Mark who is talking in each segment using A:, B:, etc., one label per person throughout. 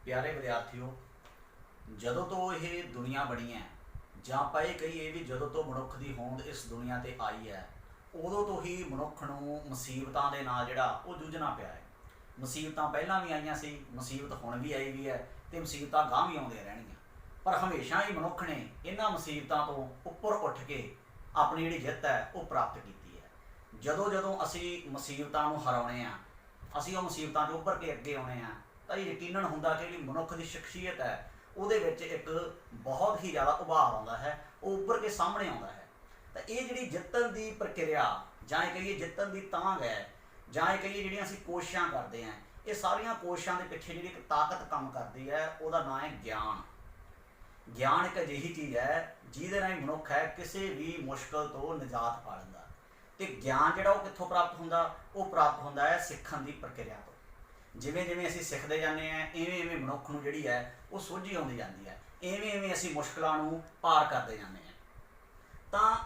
A: प्यारे विद्यार्थियों, ਜਦੋਂ ਤੋਂ ਇਹ ਦੁਨੀਆ ਬਣੀ ਹੈ ਜਾਂ ਆਪਾਂ ਇਹ ਕਹੀਏ ਵੀ ਜਦੋਂ ਤੋਂ ਮਨੁੱਖ ਦੀ ਹੋਂਦ ਇਸ ਦੁਨੀਆ ਤੇ ਆਈ ਹੈ, ਉਦੋਂ ਤੋਂ ਹੀ ਮਨੁੱਖ ਨੂੰ ਮੁਸੀਬਤਾਂ ਦੇ ਨਾਲ ਜਿਹੜਾ ਉਹ ਜੂਝਣਾ ਪਿਆ ਹੈ। ਮੁਸੀਬਤਾਂ ਪਹਿਲਾਂ ਵੀ ਆਈਆਂ ਸੀ, ਮੁਸੀਬਤ ਹੁਣ ਵੀ ਆਈ ਵੀ ਹੈ ਤੇ ਮੁਸੀਬਤਾਂ ਗਾਂਹ ਵੀ ਆਉਂਦੀਆਂ ਰਹਿਣਗੀਆਂ। ਪਰ ਹਮੇਸ਼ਾ ਹੀ ਮਨੁੱਖ ਨੇ ਇਹਨਾਂ ਮੁਸੀਬਤਾਂ ਤੋਂ ਉੱਪਰ ਉੱਠ ਕੇ ਆਪਣੀ ਜਿਹੜੀ ਜਿੱਤ ਹੈ ਉਹ ਪ੍ਰਾਪਤ ਕੀਤੀ ਹੈ। ਜਦੋਂ ਜਦੋਂ ਅਸੀਂ ਮੁਸੀਬਤਾਂ ਨੂੰ ਹਰਾਉਂਦੇ ਹਾਂ, ਅਸੀਂ ਉਹ ਮੁਸੀਬਤਾਂ ਤੋਂ ਉੱਭਰ ਕੇ ਅੱਗੇ ਆਉਂਦੇ ਹਾਂ, ਤਾਂ ਇਹ ਯਕੀਨਨ ਹੁੰਦਾ ਕਿ ਜਿਹੜੀ ਮਨੁੱਖ ਦੀ ਸ਼ਖਸੀਅਤ ਹੈ ਉਹਦੇ ਵਿੱਚ ਇੱਕ ਬਹੁਤ ਹੀ ਜ਼ਿਆਦਾ ਉਭਾਰ ਆਉਂਦਾ ਹੈ, ਉਹ ਉੱਭਰ ਕੇ ਸਾਹਮਣੇ ਆਉਂਦਾ ਹੈ। ਤਾਂ ਇਹ ਜਿਹੜੀ ਜਿੱਤਣ ਦੀ ਪ੍ਰਕਿਰਿਆ ਜਾਂ ਇਹ ਕਹੀਏ ਜਿੱਤਣ ਦੀ ਤਾਂਘ ਹੈ, ਜਾਂ ਇਹ ਕਹੀਏ ਜਿਹੜੀਆਂ ਅਸੀਂ ਕੋਸ਼ਿਸ਼ਾਂ ਕਰਦੇ ਹਾਂ, ਇਹ ਸਾਰੀਆਂ ਕੋਸ਼ਿਸ਼ਾਂ ਦੇ ਪਿੱਛੇ ਜਿਹੜੀ ਇੱਕ ਤਾਕਤ ਕੰਮ ਕਰਦੀ ਹੈ, ਉਹਦਾ ਨਾਂ ਹੈ ਗਿਆਨ। ਗਿਆਨ ਇੱਕ ਅਜਿਹੀ ਚੀਜ਼ ਹੈ ਜਿਹਦੇ ਰਾਹੀਂ ਮਨੁੱਖ ਹੈ ਕਿਸੇ ਵੀ ਮੁਸ਼ਕਲ ਤੋਂ ਨਿਜਾਤ ਪਾ ਲੈਂਦਾ। ਤੇ ਗਿਆਨ ਜਿਹੜਾ ਉਹ ਕਿੱਥੋਂ ਪ੍ਰਾਪਤ ਹੁੰਦਾ? ਉਹ ਪ੍ਰਾਪਤ ਹੁੰਦਾ ਹੈ ਸਿੱਖਣ ਦੀ ਪ੍ਰਕਿਰਿਆ ਤੋਂ। ਜਿਵੇਂ ਜਿਵੇਂ ਅਸੀਂ ਸਿੱਖਦੇ ਜਾਂਦੇ ਹਾਂ, ਇਵੇਂ ਇਵੇਂ ਮਨੁੱਖ ਨੂੰ ਜਿਹੜੀ ਹੈ ਉਹ ਸੋਝੀ ਆਉਂਦੀ ਜਾਂਦੀ ਹੈ, ਇਵੇਂ ਇਵੇਂ ਅਸੀਂ ਮੁਸ਼ਕਲਾਂ ਨੂੰ ਪਾਰ ਕਰਦੇ ਜਾਂਦੇ ਹਾਂ। ਤਾਂ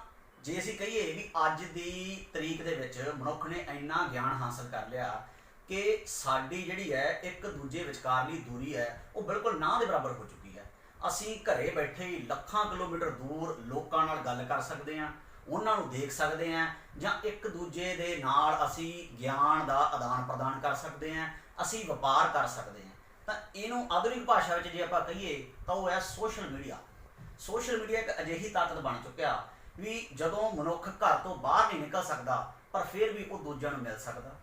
A: ਜੇ ਅਸੀਂ ਕਹੀਏ ਵੀ ਅੱਜ ਦੀ ਤਰੀਕ ਦੇ ਵਿੱਚ ਮਨੁੱਖ ਨੇ ਇੰਨਾ ਗਿਆਨ ਹਾਸਲ ਕਰ ਲਿਆ ਕਿ ਸਾਡੀ ਜਿਹੜੀ ਹੈ ਇੱਕ ਦੂਜੇ ਵਿਚਕਾਰਲੀ ਦੂਰੀ ਹੈ ਉਹ ਬਿਲਕੁਲ ਨਾ ਦੇ ਬਰਾਬਰ ਹੋ ਚੁੱਕੀ ਹੈ। ਅਸੀਂ ਘਰੇ ਬੈਠੇ ਹੀ ਲੱਖਾਂ ਕਿਲੋਮੀਟਰ ਦੂਰ ਲੋਕਾਂ ਨਾਲ ਗੱਲ ਕਰ ਸਕਦੇ ਹਾਂ, ਉਹਨਾਂ ਨੂੰ ਦੇਖ ਸਕਦੇ ਹਾਂ, ਜਾਂ ਇੱਕ ਦੂਜੇ ਦੇ ਨਾਲ ਅਸੀਂ ਗਿਆਨ ਦਾ ਆਦਾਨ ਪ੍ਰਦਾਨ ਕਰ ਸਕਦੇ ਹਾਂ, ਅਸੀਂ ਵਪਾਰ ਕਰ ਸਕਦੇ ਹਾਂ। ਤਾਂ ਇਹਨੂੰ ਆਧੁਨਿਕ ਭਾਸ਼ਾ ਵਿੱਚ ਜੇ ਆਪਾਂ ਕਹੀਏ ਤਾਂ ਉਹ ਹੈ ਸੋਸ਼ਲ ਮੀਡੀਆ। ਸੋਸ਼ਲ ਮੀਡੀਆ ਇੱਕ ਅਜਿਹੀ ਤਾਕਤ ਬਣ ਚੁੱਕਿਆ ਵੀ ਜਦੋਂ ਮਨੁੱਖ ਘਰ ਤੋਂ ਬਾਹਰ ਨਹੀਂ ਨਿਕਲ ਸਕਦਾ, ਪਰ ਫਿਰ ਵੀ ਉਹ ਦੂਜਿਆਂ ਨੂੰ ਮਿਲ ਸਕਦਾ,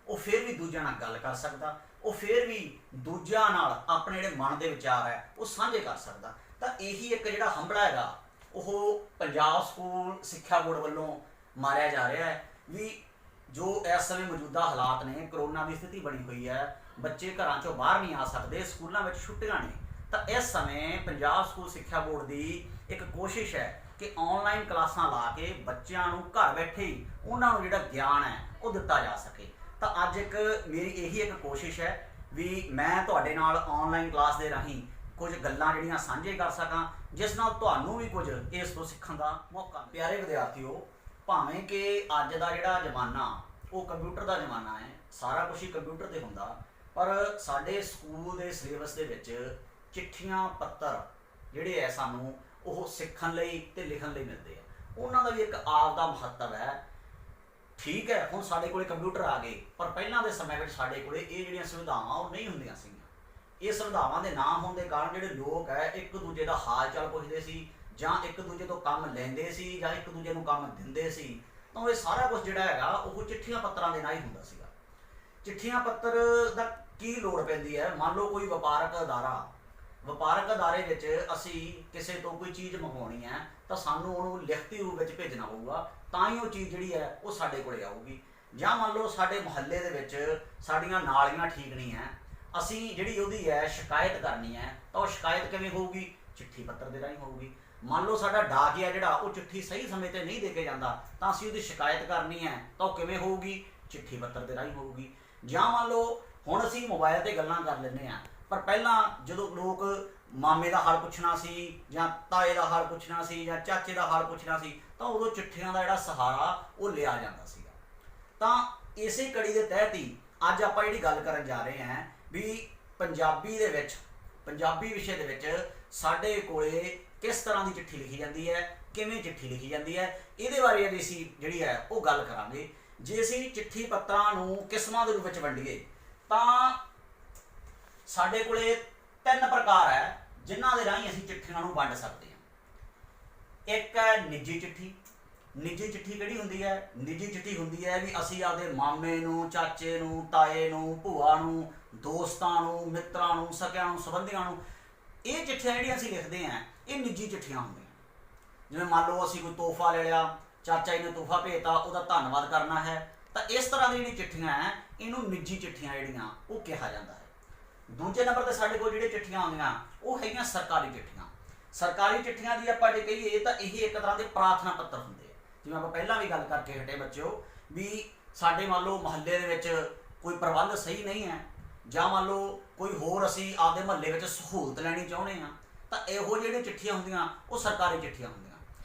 A: ਉਹ ਫਿਰ ਵੀ ਦੂਜਿਆਂ ਨਾਲ ਗੱਲ ਕਰ ਸਕਦਾ, ਉਹ ਫਿਰ ਵੀ ਦੂਜਿਆਂ ਨਾਲ ਆਪਣੇ ਜਿਹੜੇ ਮਨ ਦੇ ਵਿਚਾਰ ਹੈ ਉਹ ਸਾਂਝੇ ਕਰ ਸਕਦਾ। ਤਾਂ ਇਹੀ ਇੱਕ ਜਿਹੜਾ ਹੰਭੜਾ ਹੈਗਾ ਉਹ ਪੰਜਾਬ ਸਕੂਲ ਸਿੱਖਿਆ ਬੋਰਡ ਵੱਲੋਂ ਮਾਰਿਆ ਜਾ ਰਿਹਾ ਹੈ ਵੀ ਜੋ ਇਸ ਸਮੇਂ ਮੌਜੂਦਾ ਹਾਲਾਤ ਨੇ, ਕਰੋਨਾ ਦੀ ਸਥਿਤੀ ਬਣੀ ਹੋਈ ਹੈ, ਬੱਚੇ ਘਰਾਂ ਚੋਂ ਬਾਹਰ ਨਹੀਂ ਆ ਸਕਦੇ, ਸਕੂਲਾਂ ਵਿੱਚ ਛੁੱਟੀਆਂ ਨੇ। ਤਾਂ ਇਸ ਸਮੇਂ ਪੰਜਾਬ ਸਕੂਲ ਸਿੱਖਿਆ ਬੋਰਡ ਦੀ ਇੱਕ ਕੋਸ਼ਿਸ਼ ਹੈ ਕਿ ਆਨਲਾਈਨ ਕਲਾਸਾਂ ਲਾ ਕੇ ਬੱਚਿਆਂ ਨੂੰ ਘਰ ਬੈਠੇ ਹੀ ਉਹਨਾਂ ਨੂੰ ਜਿਹੜਾ ਗਿਆਨ ਹੈ ਉਹ ਦਿੱਤਾ ਜਾ ਸਕੇ। ਤਾਂ ਅੱਜ ਇੱਕ ਮੇਰੀ ਇਹੀ ਇੱਕ ਕੋਸ਼ਿਸ਼ ਹੈ ਵੀ ਮੈਂ ਤੁਹਾਡੇ ਨਾਲ ਆਨਲਾਈਨ ਕਲਾਸ ਦੇ ਰਾਹੀਂ ਕੁਝ ਗੱਲਾਂ ਜਿਹੜੀਆਂ ਸਾਂਝੇ ਕਰ ਸਕਾਂ, ਜਿਸ ਨਾਲ ਤੁਹਾਨੂੰ ਵੀ ਕੁਝ ਇਸ ਤੋਂ ਸਿੱਖਣ ਦਾ ਮੌਕਾ। ਪਿਆਰੇ ਵਿਦਿਆਰਥੀਓ, ਭਾਵੇਂ ਕਿ ਅੱਜ ਦਾ ਜਿਹੜਾ ਜ਼ਮਾਨਾ ਉਹ ਕੰਪਿਊਟਰ ਦਾ ਜ਼ਮਾਨਾ ਹੈ, ਸਾਰਾ ਕੁਝ ਹੀ ਕੰਪਿਊਟਰ 'ਤੇ ਹੁੰਦਾ, ਪਰ ਸਾਡੇ ਸਕੂਲ ਦੇ ਸਿਲੇਬਸ ਦੇ ਵਿੱਚ ਚਿੱਠੀਆਂ ਪੱਤਰ ਜਿਹੜੇ ਹੈ ਸਾਨੂੰ ਉਹ ਸਿੱਖਣ ਲਈ ਅਤੇ ਲਿਖਣ ਲਈ ਮਿਲਦੇ ਆ। ਉਹਨਾਂ ਦਾ ਵੀ ਇੱਕ ਆਪ ਦਾ ਮਹੱਤਵ ਹੈ। ਠੀਕ ਹੈ, ਹੁਣ ਸਾਡੇ ਕੋਲ ਕੰਪਿਊਟਰ ਆ ਗਏ, ਪਰ ਪਹਿਲਾਂ ਦੇ ਸਮੇਂ ਵਿੱਚ ਸਾਡੇ ਕੋਲ ਇਹ ਜਿਹੜੀਆਂ ਸੁਵਿਧਾਵਾਂ ਉਹ ਨਹੀਂ ਹੁੰਦੀਆਂ ਸੀਗੀਆਂ। ਇਹ ਸੁਵਿਧਾਵਾਂ ਦੇ ਨਾ ਹੋਣ ਦੇ ਕਾਰਨ ਜਿਹੜੇ ਲੋਕ ਹੈ ਇੱਕ ਦੂਜੇ ਦਾ ਹਾਲ ਚਾਲ ਪੁੱਛਦੇ ਸੀ, ਜਾਂ ਇੱਕ ਦੂਜੇ ਤੋਂ ਕੰਮ ਲੈਂਦੇ ਸੀ, ਜਾਂ ਇੱਕ ਦੂਜੇ ਨੂੰ ਕੰਮ ਦਿੰਦੇ ਸੀ। ਤਾਂ ਇਹ ਸਾਰਾ ਕੁਝ ਜਿਹੜਾ ਹੈਗਾ ਉਹ ਚਿੱਠੀਆਂ ਪੱਤਰਾਂ ਦੇ ਨਾਲ ਹੀ ਹੁੰਦਾ ਸੀਗਾ। ਚਿੱਠੀਆਂ ਪੱਤਰ ਦਾ ਕੀ ਲੋੜ ਪੈਂਦੀ ਹੈ? ਮੰਨ ਲਓ ਕੋਈ ਵਪਾਰਕ ਅਦਾਰੇ ਵਿੱਚ ਅਸੀਂ ਕਿਸੇ ਤੋਂ ਕੋਈ ਚੀਜ਼ ਮੰਗਵਾਉਣੀ ਹੈ, ਤਾਂ ਸਾਨੂੰ ਉਹਨੂੰ ਲਿਖਤੀ ਰੂਪ ਵਿੱਚ ਭੇਜਣਾ ਪਊਗਾ, ਤਾਂ ਹੀ ਉਹ ਚੀਜ਼ ਜਿਹੜੀ ਹੈ ਉਹ ਸਾਡੇ ਕੋਲੇ ਆਊਗੀ। ਜਾਂ ਮੰਨ ਲਓ ਸਾਡੇ ਮੁਹੱਲੇ ਦੇ ਵਿੱਚ ਸਾਡੀਆਂ ਨਾਲੀਆਂ ਠੀਕ ਨਹੀਂ ਹੈ, ਅਸੀਂ ਜਿਹੜੀ ਉਹਦੀ ਹੈ ਸ਼ਿਕਾਇਤ ਕਰਨੀ ਹੈ, ਤਾਂ ਉਹ ਸ਼ਿਕਾਇਤ ਕਿਵੇਂ ਹੋਊਗੀ? ਚਿੱਠੀ ਪੱਤਰ ਦੇ ਰਾਹੀਂ ਹੋਊਗੀ। ਮੰਨ ਲਓ ਸਾਡਾ ਡਾਕੀਆ ਜਿਹੜਾ ਉਹ ਚਿੱਠੀ ਸਹੀ ਸਮੇਂ 'ਤੇ ਨਹੀਂ ਦੇ ਕੇ ਜਾਂਦਾ, ਤਾਂ ਅਸੀਂ ਉਹਦੀ ਸ਼ਿਕਾਇਤ ਕਰਨੀ ਹੈ, ਤਾਂ ਉਹ ਕਿਵੇਂ ਹੋਊਗੀ? ਚਿੱਠੀ ਪੱਤਰ ਦੇ ਰਾਹੀਂ ਹੋਊਗੀ। ਜਾਂ ਮੰਨ ਲਓ ਹੁਣ ਅਸੀਂ ਮੋਬਾਈਲ 'ਤੇ ਗੱਲਾਂ ਕਰ ਲੈਂਦੇ ਹਾਂ, ਪਰ ਪਹਿਲਾਂ ਜਦੋਂ ਲੋਕ ਮਾਮੇ ਦਾ ਹਾਲ ਪੁੱਛਣਾ ਸੀ, ਜਾਂ ਤਾਏ ਦਾ ਹਾਲ ਪੁੱਛਣਾ ਸੀ, ਜਾਂ ਚਾਚੇ ਦਾ ਹਾਲ ਪੁੱਛਣਾ ਸੀ, ਤਾਂ ਉਦੋਂ ਚਿੱਠੀਆਂ ਦਾ ਜਿਹੜਾ ਸਹਾਰਾ ਉਹ ਲਿਆ ਜਾਂਦਾ ਸੀਗਾ। ਤਾਂ ਇਸੇ ਕੜੀ ਦੇ ਤਹਿਤ ਹੀ ਅੱਜ ਆਪਾਂ ਜਿਹੜੀ ਗੱਲ ਕਰਨ ਜਾ ਰਹੇ ਹਾਂ ਵੀ ਪੰਜਾਬੀ ਵਿਸ਼ੇ ਦੇ ਵਿੱਚ ਸਾਡੇ ਕੋਲੇ ਕਿਸ ਤਰ੍ਹਾਂ ਦੀ ਚਿੱਠੀ ਲਿਖੀ ਜਾਂਦੀ ਹੈ, ਕਿਵੇਂ ਚਿੱਠੀ ਲਿਖੀ ਜਾਂਦੀ ਹੈ, ਇਹਦੇ ਬਾਰੇ ਅੱਜ ਅਸੀਂ ਜਿਹੜੀ ਹੈ ਉਹ ਗੱਲ ਕਰਾਂਗੇ। ਜੇ ਅਸੀਂ ਚਿੱਠੀ ਪੱਤਰਾਂ ਨੂੰ ਕਿਸਮਾਂ ਦੇ ਰੂਪ ਵਿੱਚ ਵੰਡੀਏ ਤਾਂ ਸਾਡੇ ਕੋਲੇ 3 ਪ੍ਰਕਾਰ ਹੈ ਜਿਨ੍ਹਾਂ ਦੇ ਰਾਹੀਂ ਅਸੀਂ ਚਿੱਠੀਆਂ ਨੂੰ ਵੰਡ ਸਕਦੇ ਹਾਂ। ਇੱਕ ਹੈ ਨਿੱਜੀ ਚਿੱਠੀ। ਨਿੱਜੀ ਚਿੱਠੀ ਕਿਹੜੀ ਹੁੰਦੀ ਹੈ? ਨਿੱਜੀ ਚਿੱਠੀ ਹੁੰਦੀ ਹੈ ਵੀ ਅਸੀਂ ਆਪਦੇ ਮਾਮੇ ਨੂੰ, ਚਾਚੇ ਨੂੰ, ਤਾਏ ਨੂੰ, ਭੂਆ ਨੂੰ, ਦੋਸਤਾਂ ਨੂੰ, ਮਿੱਤਰਾਂ ਨੂੰ, ਸਕਿਆਂ ਨੂੰ, ਸੰਬੰਧੀਆਂ ਨੂੰ, ਇਹ ਚਿੱਠੀਆਂ ਜਿਹੜੀਆਂ ਅਸੀਂ ਲਿਖਦੇ ਹਾਂ ਇਹ ਨਿੱਜੀ ਚਿੱਠੀਆਂ ਹੁੰਦੀਆਂ। ਜਿਵੇਂ ਮੰਨ ਲਓ ਅਸੀਂ ਕੋਈ ਤੋਹਫਾ ਲੈ ਲਿਆ, ਚਾਚਾ ਜੀ ਨੇ ਤੋਹਫਾ ਭੇਜਤਾ, ਉਹਦਾ ਧੰਨਵਾਦ ਕਰਨਾ ਹੈ, ਤਾਂ ਇਸ ਤਰ੍ਹਾਂ ਦੀ ਜਿਹੜੀ ਚਿੱਠੀਆਂ ਹੈ ਇਹਨੂੰ ਨਿੱਜੀ ਚਿੱਠੀਆਂ ਜਿਹੜੀਆਂ ਉਹ ਕਿਹਾ ਜਾਂਦਾ ਹੈ। ਦੂਜੇ ਨੰਬਰ 'ਤੇ ਸਾਡੇ ਕੋਲ ਜਿਹੜੀਆਂ ਚਿੱਠੀਆਂ ਆਉਂਦੀਆਂ ਉਹ ਹੈਗੀਆਂ ਸਰਕਾਰੀ ਚਿੱਠੀਆਂ। ਸਰਕਾਰੀ ਚਿੱਠੀਆਂ ਦੀ ਆਪਾਂ ਜੇ ਕਹੀਏ ਤਾਂ ਇਹ ਇੱਕ ਤਰ੍ਹਾਂ ਦੇ ਪ੍ਰਾਰਥਨਾ ਪੱਤਰ ਹੁੰਦੇ ਆ। ਜਿਵੇਂ ਆਪਾਂ ਪਹਿਲਾਂ ਵੀ ਗੱਲ ਕਰਕੇ ਹਟੇ ਬੱਚਿਓ ਵੀ ਸਾਡੇ ਮੰਨ ਲਓ ਮੁਹੱਲੇ ਦੇ ਵਿੱਚ ਕੋਈ ਪ੍ਰਬੰਧ ਸਹੀ ਨਹੀਂ ਹੈ, ਜਾਂ ਮੰਨ ਲਓ ਕੋਈ ਹੋਰ ਅਸੀਂ ਆਪਦੇ ਮੁਹੱਲੇ ਵਿੱਚ ਸਹੂਲਤ ਲੈਣੀ ਚਾਹੁੰਦੇ ਹਾਂ, ਤਾਂ ਇਹੋ ਜਿਹੜੀਆਂ ਚਿੱਠੀਆਂ ਹੁੰਦੀਆਂ ਉਹ ਸਰਕਾਰੀ ਚਿੱਠੀਆਂ ਹੁੰਦੀਆਂ।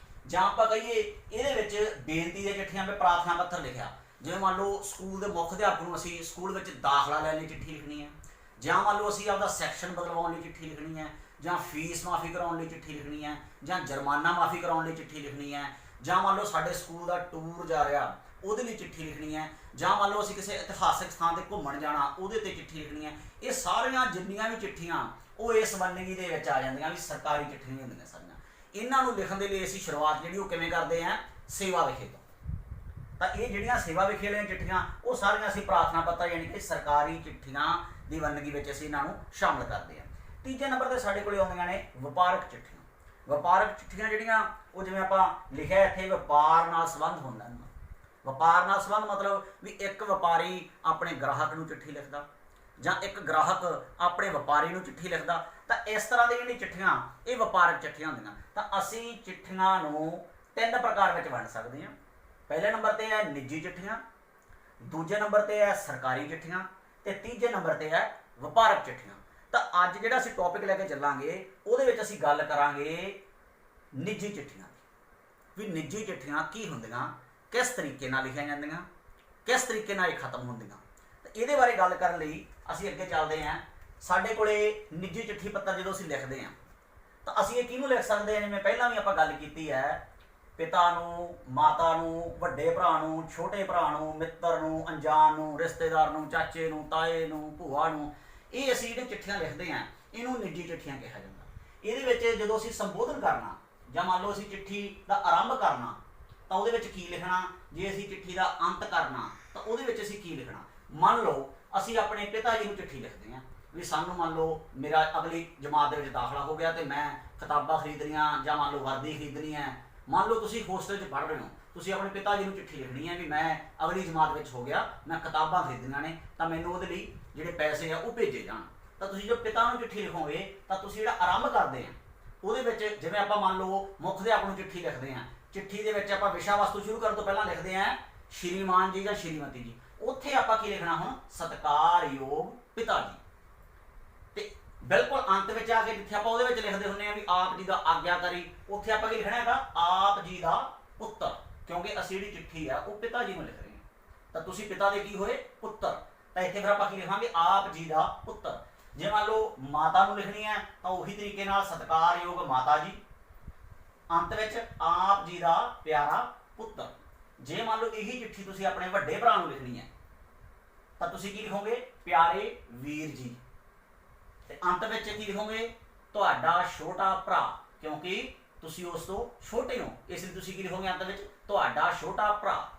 A: ਜਾਂ ਆਪਾਂ ਕਹੀਏ ਇਹਦੇ ਵਿੱਚ ਬੇਨਤੀ ਦੀਆਂ ਚਿੱਠੀਆਂ ਵਿੱਚ ਪ੍ਰਾਰਥਨਾ ਪੱਤਰ ਲਿਖਿਆ। ਜਿਵੇਂ ਮੰਨ ਲਓ ਸਕੂਲ ਦੇ ਮੁੱਖ ਅਧਿਆਪਕ ਨੂੰ ਅਸੀਂ ਸਕੂਲ ਵਿੱਚ ਦਾਖਲਾ ਲੈਣ ਲਈ ਚਿੱਠੀ ਲਿਖਣੀ ਹੈ, ਜਾਂ ਮੰਨ ਲਓ ਅਸੀਂ ਆਪਦਾ ਸੈਕਸ਼ਨ ਬਦਲਵਾਉਣ ਲਈ ਚਿੱਠੀ ਲਿਖਣੀ ਹੈ, ਜਾਂ ਫੀਸ ਮਾਫੀ ਕਰਾਉਣ ਲਈ ਚਿੱਠੀ ਲਿਖਣੀ ਹੈ, ਜਾਂ ਜੁਰਮਾਨਾ ਮਾਫੀ ਕਰਾਉਣ ਲਈ ਚਿੱਠੀ ਲਿਖਣੀ ਹੈ, ਜਾਂ ਮੰਨ ਲਓ ਸਾਡੇ ਸਕੂਲ ਦਾ ਟੂਰ ਜਾ ਰਿਹਾ ਉਹਦੇ ਲਈ ਚਿੱਠੀ ਲਿਖਣੀ ਹੈ, ਜਾਂ ਮੰਨ ਲਓ ਅਸੀਂ ਕਿਸੇ ਇਤਿਹਾਸਕ ਸਥਾਨ 'ਤੇ ਘੁੰਮਣ ਜਾਣਾ ਉਹਦੇ 'ਤੇ ਚਿੱਠੀ ਲਿਖਣੀ ਹੈ। ਇਹ ਸਾਰੀਆਂ ਜਿੰਨੀਆਂ ਵੀ ਚਿੱਠੀਆਂ ਉਹ ਇਸ ਵੰਨਗੀ ਦੇ ਵਿੱਚ ਆ ਜਾਂਦੀਆਂ ਵੀ ਸਰਕਾਰੀ ਚਿੱਠੀਆਂ ਹੁੰਦੀਆਂ ਸਾਰੀਆਂ। ਇਹਨਾਂ ਨੂੰ ਲਿਖਣ ਦੇ ਲਈ ਅਸੀਂ ਸ਼ੁਰੂਆਤ ਜਿਹੜੀ ਉਹ ਕਿਵੇਂ ਕਰਦੇ ਹਾਂ, ਸੇਵਾ ਵਿਖੇ ਤੋਂ। ਤਾਂ ਇਹ ਜਿਹੜੀਆਂ ਸੇਵਾ ਵਿਖੇ ਵਾਲੀਆਂ ਚਿੱਠੀਆਂ ਉਹ ਸਾਰੀਆਂ ਅਸੀਂ ਪ੍ਰਾਰਥਨਾ ਪੱਤਰ ਯਾਨੀ ਕਿ ਸਰਕਾਰੀ ਚਿੱਠੀਆਂ ਦੀ ਵੰਨਗੀ ਵਿੱਚ ਅਸੀਂ ਇਹਨਾਂ ਨੂੰ ਸ਼ਾਮਲ ਕਰਦੇ ਹਾਂ। ਤੀਜੇ ਨੰਬਰ 'ਤੇ ਸਾਡੇ ਕੋਲ ਆਉਂਦੀਆਂ ਨੇ ਵਪਾਰਕ ਚਿੱਠੀਆਂ। ਵਪਾਰਕ ਚਿੱਠੀਆਂ ਜਿਹੜੀਆਂ ਉਹ ਜਿਵੇਂ ਆਪਾਂ ਲਿਖਿਆ ਇੱਥੇ ਵਪਾਰ ਨਾਲ ਸੰਬੰਧ ਹੁੰਦਾ ਇਹਨਾਂ। ਵਪਾਰ ਨਾਲ ਸੰਬੰਧ ਮਤਲਬ ਵੀ ਇੱਕ ਵਪਾਰੀ ਆਪਣੇ ਗ੍ਰਾਹਕ ਨੂੰ ਚਿੱਠੀ ਲਿਖਦਾ ਜਾਂ ਇੱਕ ਗ੍ਰਾਹਕ ਆਪਣੇ ਵਪਾਰੀ ਨੂੰ ਚਿੱਠੀ ਲਿਖਦਾ। ਤਾਂ ਇਸ ਤਰ੍ਹਾਂ ਦੀਆਂ ਜਿਹੜੀਆਂ ਚਿੱਠੀਆਂ ਇਹ ਵਪਾਰਕ ਚਿੱਠੀਆਂ ਹੁੰਦੀਆਂ। ਤਾਂ ਅਸੀਂ ਚਿੱਠੀਆਂ ਨੂੰ 3 ਪ੍ਰਕਾਰ ਵਿੱਚ ਵੰਡ ਸਕਦੇ ਹਾਂ। ਪਹਿਲੇ ਨੰਬਰ 'ਤੇ ਹੈ ਨਿੱਜੀ ਚਿੱਠੀਆਂ, ਦੂਜੇ ਨੰਬਰ 'ਤੇ ਹੈ ਸਰਕਾਰੀ ਚਿੱਠੀਆਂ, ਤੇ ਤੀਜੇ ਨੰਬਰ 'ਤੇ ਹੈ ਵਪਾਰਕ ਚਿੱਠੀਆਂ। ਤਾਂ ਅੱਜ ਜਿਹੜਾ ਅਸੀਂ ਟੌਪਿਕ ਲੈ ਕੇ ਚੱਲਾਂਗੇ ਉਹਦੇ ਵਿੱਚ ਅਸੀਂ ਗੱਲ ਕਰਾਂਗੇ ਨਿੱਜੀ ਚਿੱਠੀਆਂ ਦੀ, ਵੀ ਨਿੱਜੀ ਚਿੱਠੀਆਂ ਕੀ ਹੁੰਦੀਆਂ, ਕਿਸ ਤਰੀਕੇ ਨਾਲ ਲਿਖੀਆਂ ਜਾਂਦੀਆਂ, ਕਿਸ ਤਰੀਕੇ ਨਾਲ ਇਹ ਖਤਮ ਹੁੰਦੀਆਂ। ਤਾਂ ਇਹਦੇ ਬਾਰੇ ਗੱਲ ਕਰਨ ਲਈ ਅਸੀਂ ਅੱਗੇ ਚੱਲਦੇ ਹਾਂ। ਸਾਡੇ ਕੋਲੇ ਨਿੱਜੀ ਚਿੱਠੀ ਪੱਤਰ ਜਦੋਂ ਅਸੀਂ ਲਿਖਦੇ ਹਾਂ ਤਾਂ ਅਸੀਂ ਇਹ ਕਿਹਨੂੰ ਲਿਖ ਸਕਦੇ ਹਾਂ, ਜਿਵੇਂ ਪਹਿਲਾਂ ਵੀ ਆਪਾਂ ਗੱਲ ਕੀਤੀ ਹੈ, ਪਿਤਾ ਨੂੰ, ਮਾਤਾ ਨੂੰ, ਵੱਡੇ ਭਰਾ ਨੂੰ, ਛੋਟੇ ਭਰਾ ਨੂੰ, ਮਿੱਤਰ ਨੂੰ, ਅਣਜਾਣ ਨੂੰ, ਰਿਸ਼ਤੇਦਾਰ ਨੂੰ, ਚਾਚੇ ਨੂੰ, ਤਾਏ ਨੂੰ, ਭੂਆ ਨੂੰ। ਇਹ ਅਸੀਂ ਜਿਹੜੇ ਚਿੱਠੀਆਂ ਲਿਖਦੇ ਹਾਂ ਇਹਨੂੰ ਨਿੱਜੀ ਚਿੱਠੀਆਂ ਕਿਹਾ ਜਾਂਦਾ। ਇਹਦੇ ਵਿੱਚ ਜਦੋਂ ਅਸੀਂ ਸੰਬੋਧਨ ਕਰਨਾ ਜਾਂ ਮੰਨ ਲਓ ਅਸੀਂ ਚਿੱਠੀ ਦਾ ਆਰੰਭ ਕਰਨਾ ਤਾਂ ਉਹਦੇ ਵਿੱਚ ਕੀ ਲਿਖਣਾ, ਜੇ ਅਸੀਂ ਚਿੱਠੀ ਦਾ ਅੰਤ ਕਰਨਾ ਤਾਂ ਉਹਦੇ ਵਿੱਚ ਅਸੀਂ ਕੀ ਲਿਖਣਾ। ਮੰਨ ਲਓ ਅਸੀਂ ਆਪਣੇ ਪਿਤਾ ਜੀ ਨੂੰ ਚਿੱਠੀ ਲਿਖਦੇ ਹਾਂ ਵੀ ਸਾਨੂੰ ਮੰਨ ਲਓ ਮੇਰਾ ਅਗਲੀ ਜਮਾਤ ਦੇ ਵਿੱਚ ਦਾਖਲਾ ਹੋ ਗਿਆ ਤੇ ਮੈਂ ਕਿਤਾਬਾਂ ਖਰੀਦਣੀਆਂ ਜਾਂ ਮੰਨ ਲਓ ਵਰਦੀ ਖਰੀਦਣੀ ਹੈ। ਮੰਨ ਲਓ ਤੁਸੀਂ ਹੋਸਟਲ 'ਚ ਪੜ੍ਹ ਰਹੇ ਹੋ, ਤੁਸੀਂ ਆਪਣੇ ਪਿਤਾ ਜੀ ਨੂੰ ਚਿੱਠੀ ਲਿਖਣੀ ਹੈ ਵੀ ਮੈਂ ਅਗਲੀ ਜਮਾਤ ਵਿੱਚ ਹੋ ਗਿਆ, ਮੈਂ ਕਿਤਾਬਾਂ ਖਰੀਦਣੀਆਂ ਨੇ, ਤਾਂ ਮੈਨੂੰ ਉਹਦੇ ਲਈ ਜਿਹੜੇ ਪੈਸੇ ਆ ਉਹ ਭੇਜੇ ਜਾਣ। ਤਾਂ ਤੁਸੀਂ ਜੋ ਪਿਤਾ ਨੂੰ ਚਿੱਠੀ ਲਿਖੋਗੇ ਤਾਂ ਤੁਸੀਂ ਜਿਹੜਾ ਆਰੰਭ ਕਰਦੇ ਆ ਉਹਦੇ ਵਿੱਚ ਜਿਵੇਂ ਆਪਾਂ ਮੰਨ ਲਓ ਮੁੱਖ ਅਧਿਆਪਕ ਨੂੰ ਚਿੱਠੀ ਲਿਖਦੇ ਹਾਂ, ਚਿੱਠੀ ਦੇ ਵਿੱਚ ਆਪਾਂ ਵਿਸ਼ਾ ਵਸਤੂ ਸ਼ੁਰੂ ਕਰਨ ਤੋਂ ਪਹਿਲਾਂ ਲਿਖਦੇ ਹਾਂ ਸ਼੍ਰੀਮਾਨ ਜੀ ਜਾਂ ਸ਼੍ਰੀਮਤੀ ਜੀ। ਉੱਥੇ ਆਪਾਂ ਕੀ ਲਿਖਣਾ, ਹੁਣ ਸਤਿਕਾਰਯੋਗ ਪਿਤਾ ਜੀ। ਤੇ ਬਿਲਕੁਲ ਅੰਤ ਵਿੱਚ ਆ ਕੇ ਜਿੱਥੇ ਆਪਾਂ ਉਹਦੇ ਵਿੱਚ ਲਿਖਦੇ ਹੁੰਦੇ ਹਾਂ ਵੀ ਆਪ ਜੀ ਦਾ ਆਗਿਆਕਾਰੀ, ਉੱਥੇ ਆਪਾਂ ਕੀ ਲਿਖਣਾ ਹੈਗਾ, ਆਪ ਜੀ ਦਾ ਪੁੱਤਰ, ਕਿਉਂਕਿ ਅਸੀਂ ਜਿਹੜੀ ਚਿੱਠੀ ਆ ਉਹ ਪਿਤਾ ਜੀ ਨੂੰ ਲਿਖ ਰਹੇ ਹਾਂ। ਤਾਂ ਤੁਸੀਂ ਪਿਤਾ ਦੇ ਕੀ ਹੋਏ, ਪੁੱਤਰ। ਤਾਂ ਇੱਥੇ ਫਿਰ ਆਪਾਂ ਕੀ ਲਿਖਾਂਗੇ, ਆਪ ਜੀ ਦਾ ਪੁੱਤਰ। ਜੇ ਮੰਨ ਲਓ ਮਾਤਾ ਨੂੰ ਲਿਖਣੀ ਹੈ ਤਾਂ ਉਹੀ ਤਰੀਕੇ ਨਾਲ ਸਤਿਕਾਰਯੋਗ ਮਾਤਾ ਜੀ, ਅੰਤ ਵਿੱਚ ਆਪ ਜੀ ਦਾ ਪਿਆਰਾ ਪੁੱਤਰ। ਜੇ ਮੰਨ ਲਓ ਇਹੀ ਚਿੱਠੀ ਤੁਸੀਂ ਆਪਣੇ ਵੱਡੇ ਭਰਾ ਨੂੰ ਲਿਖਣੀ ਹੈ ਤਾਂ ਤੁਸੀਂ ਕੀ ਲਿਖੋਗੇ, ਪਿਆਰੇ ਵੀਰ ਜੀ। ਤੇ ਅੰਤ ਵਿੱਚ ਕੀ ਲਿਖੋਗੇ, ਤੁਹਾਡਾ ਛੋਟਾ ਭਰਾ, ਕਿਉਂਕਿ ਤੁਸੀਂ ਉਸ ਤੋਂ ਛੋਟੇ ਹੋ, ਇਸ ਲਈ ਤੁਸੀਂ ਕੀ ਲਿਖੋਗੇ ਅੰਤ ਵਿੱਚ, ਤੁਹਾਡਾ ਛੋਟਾ ਭਰਾ।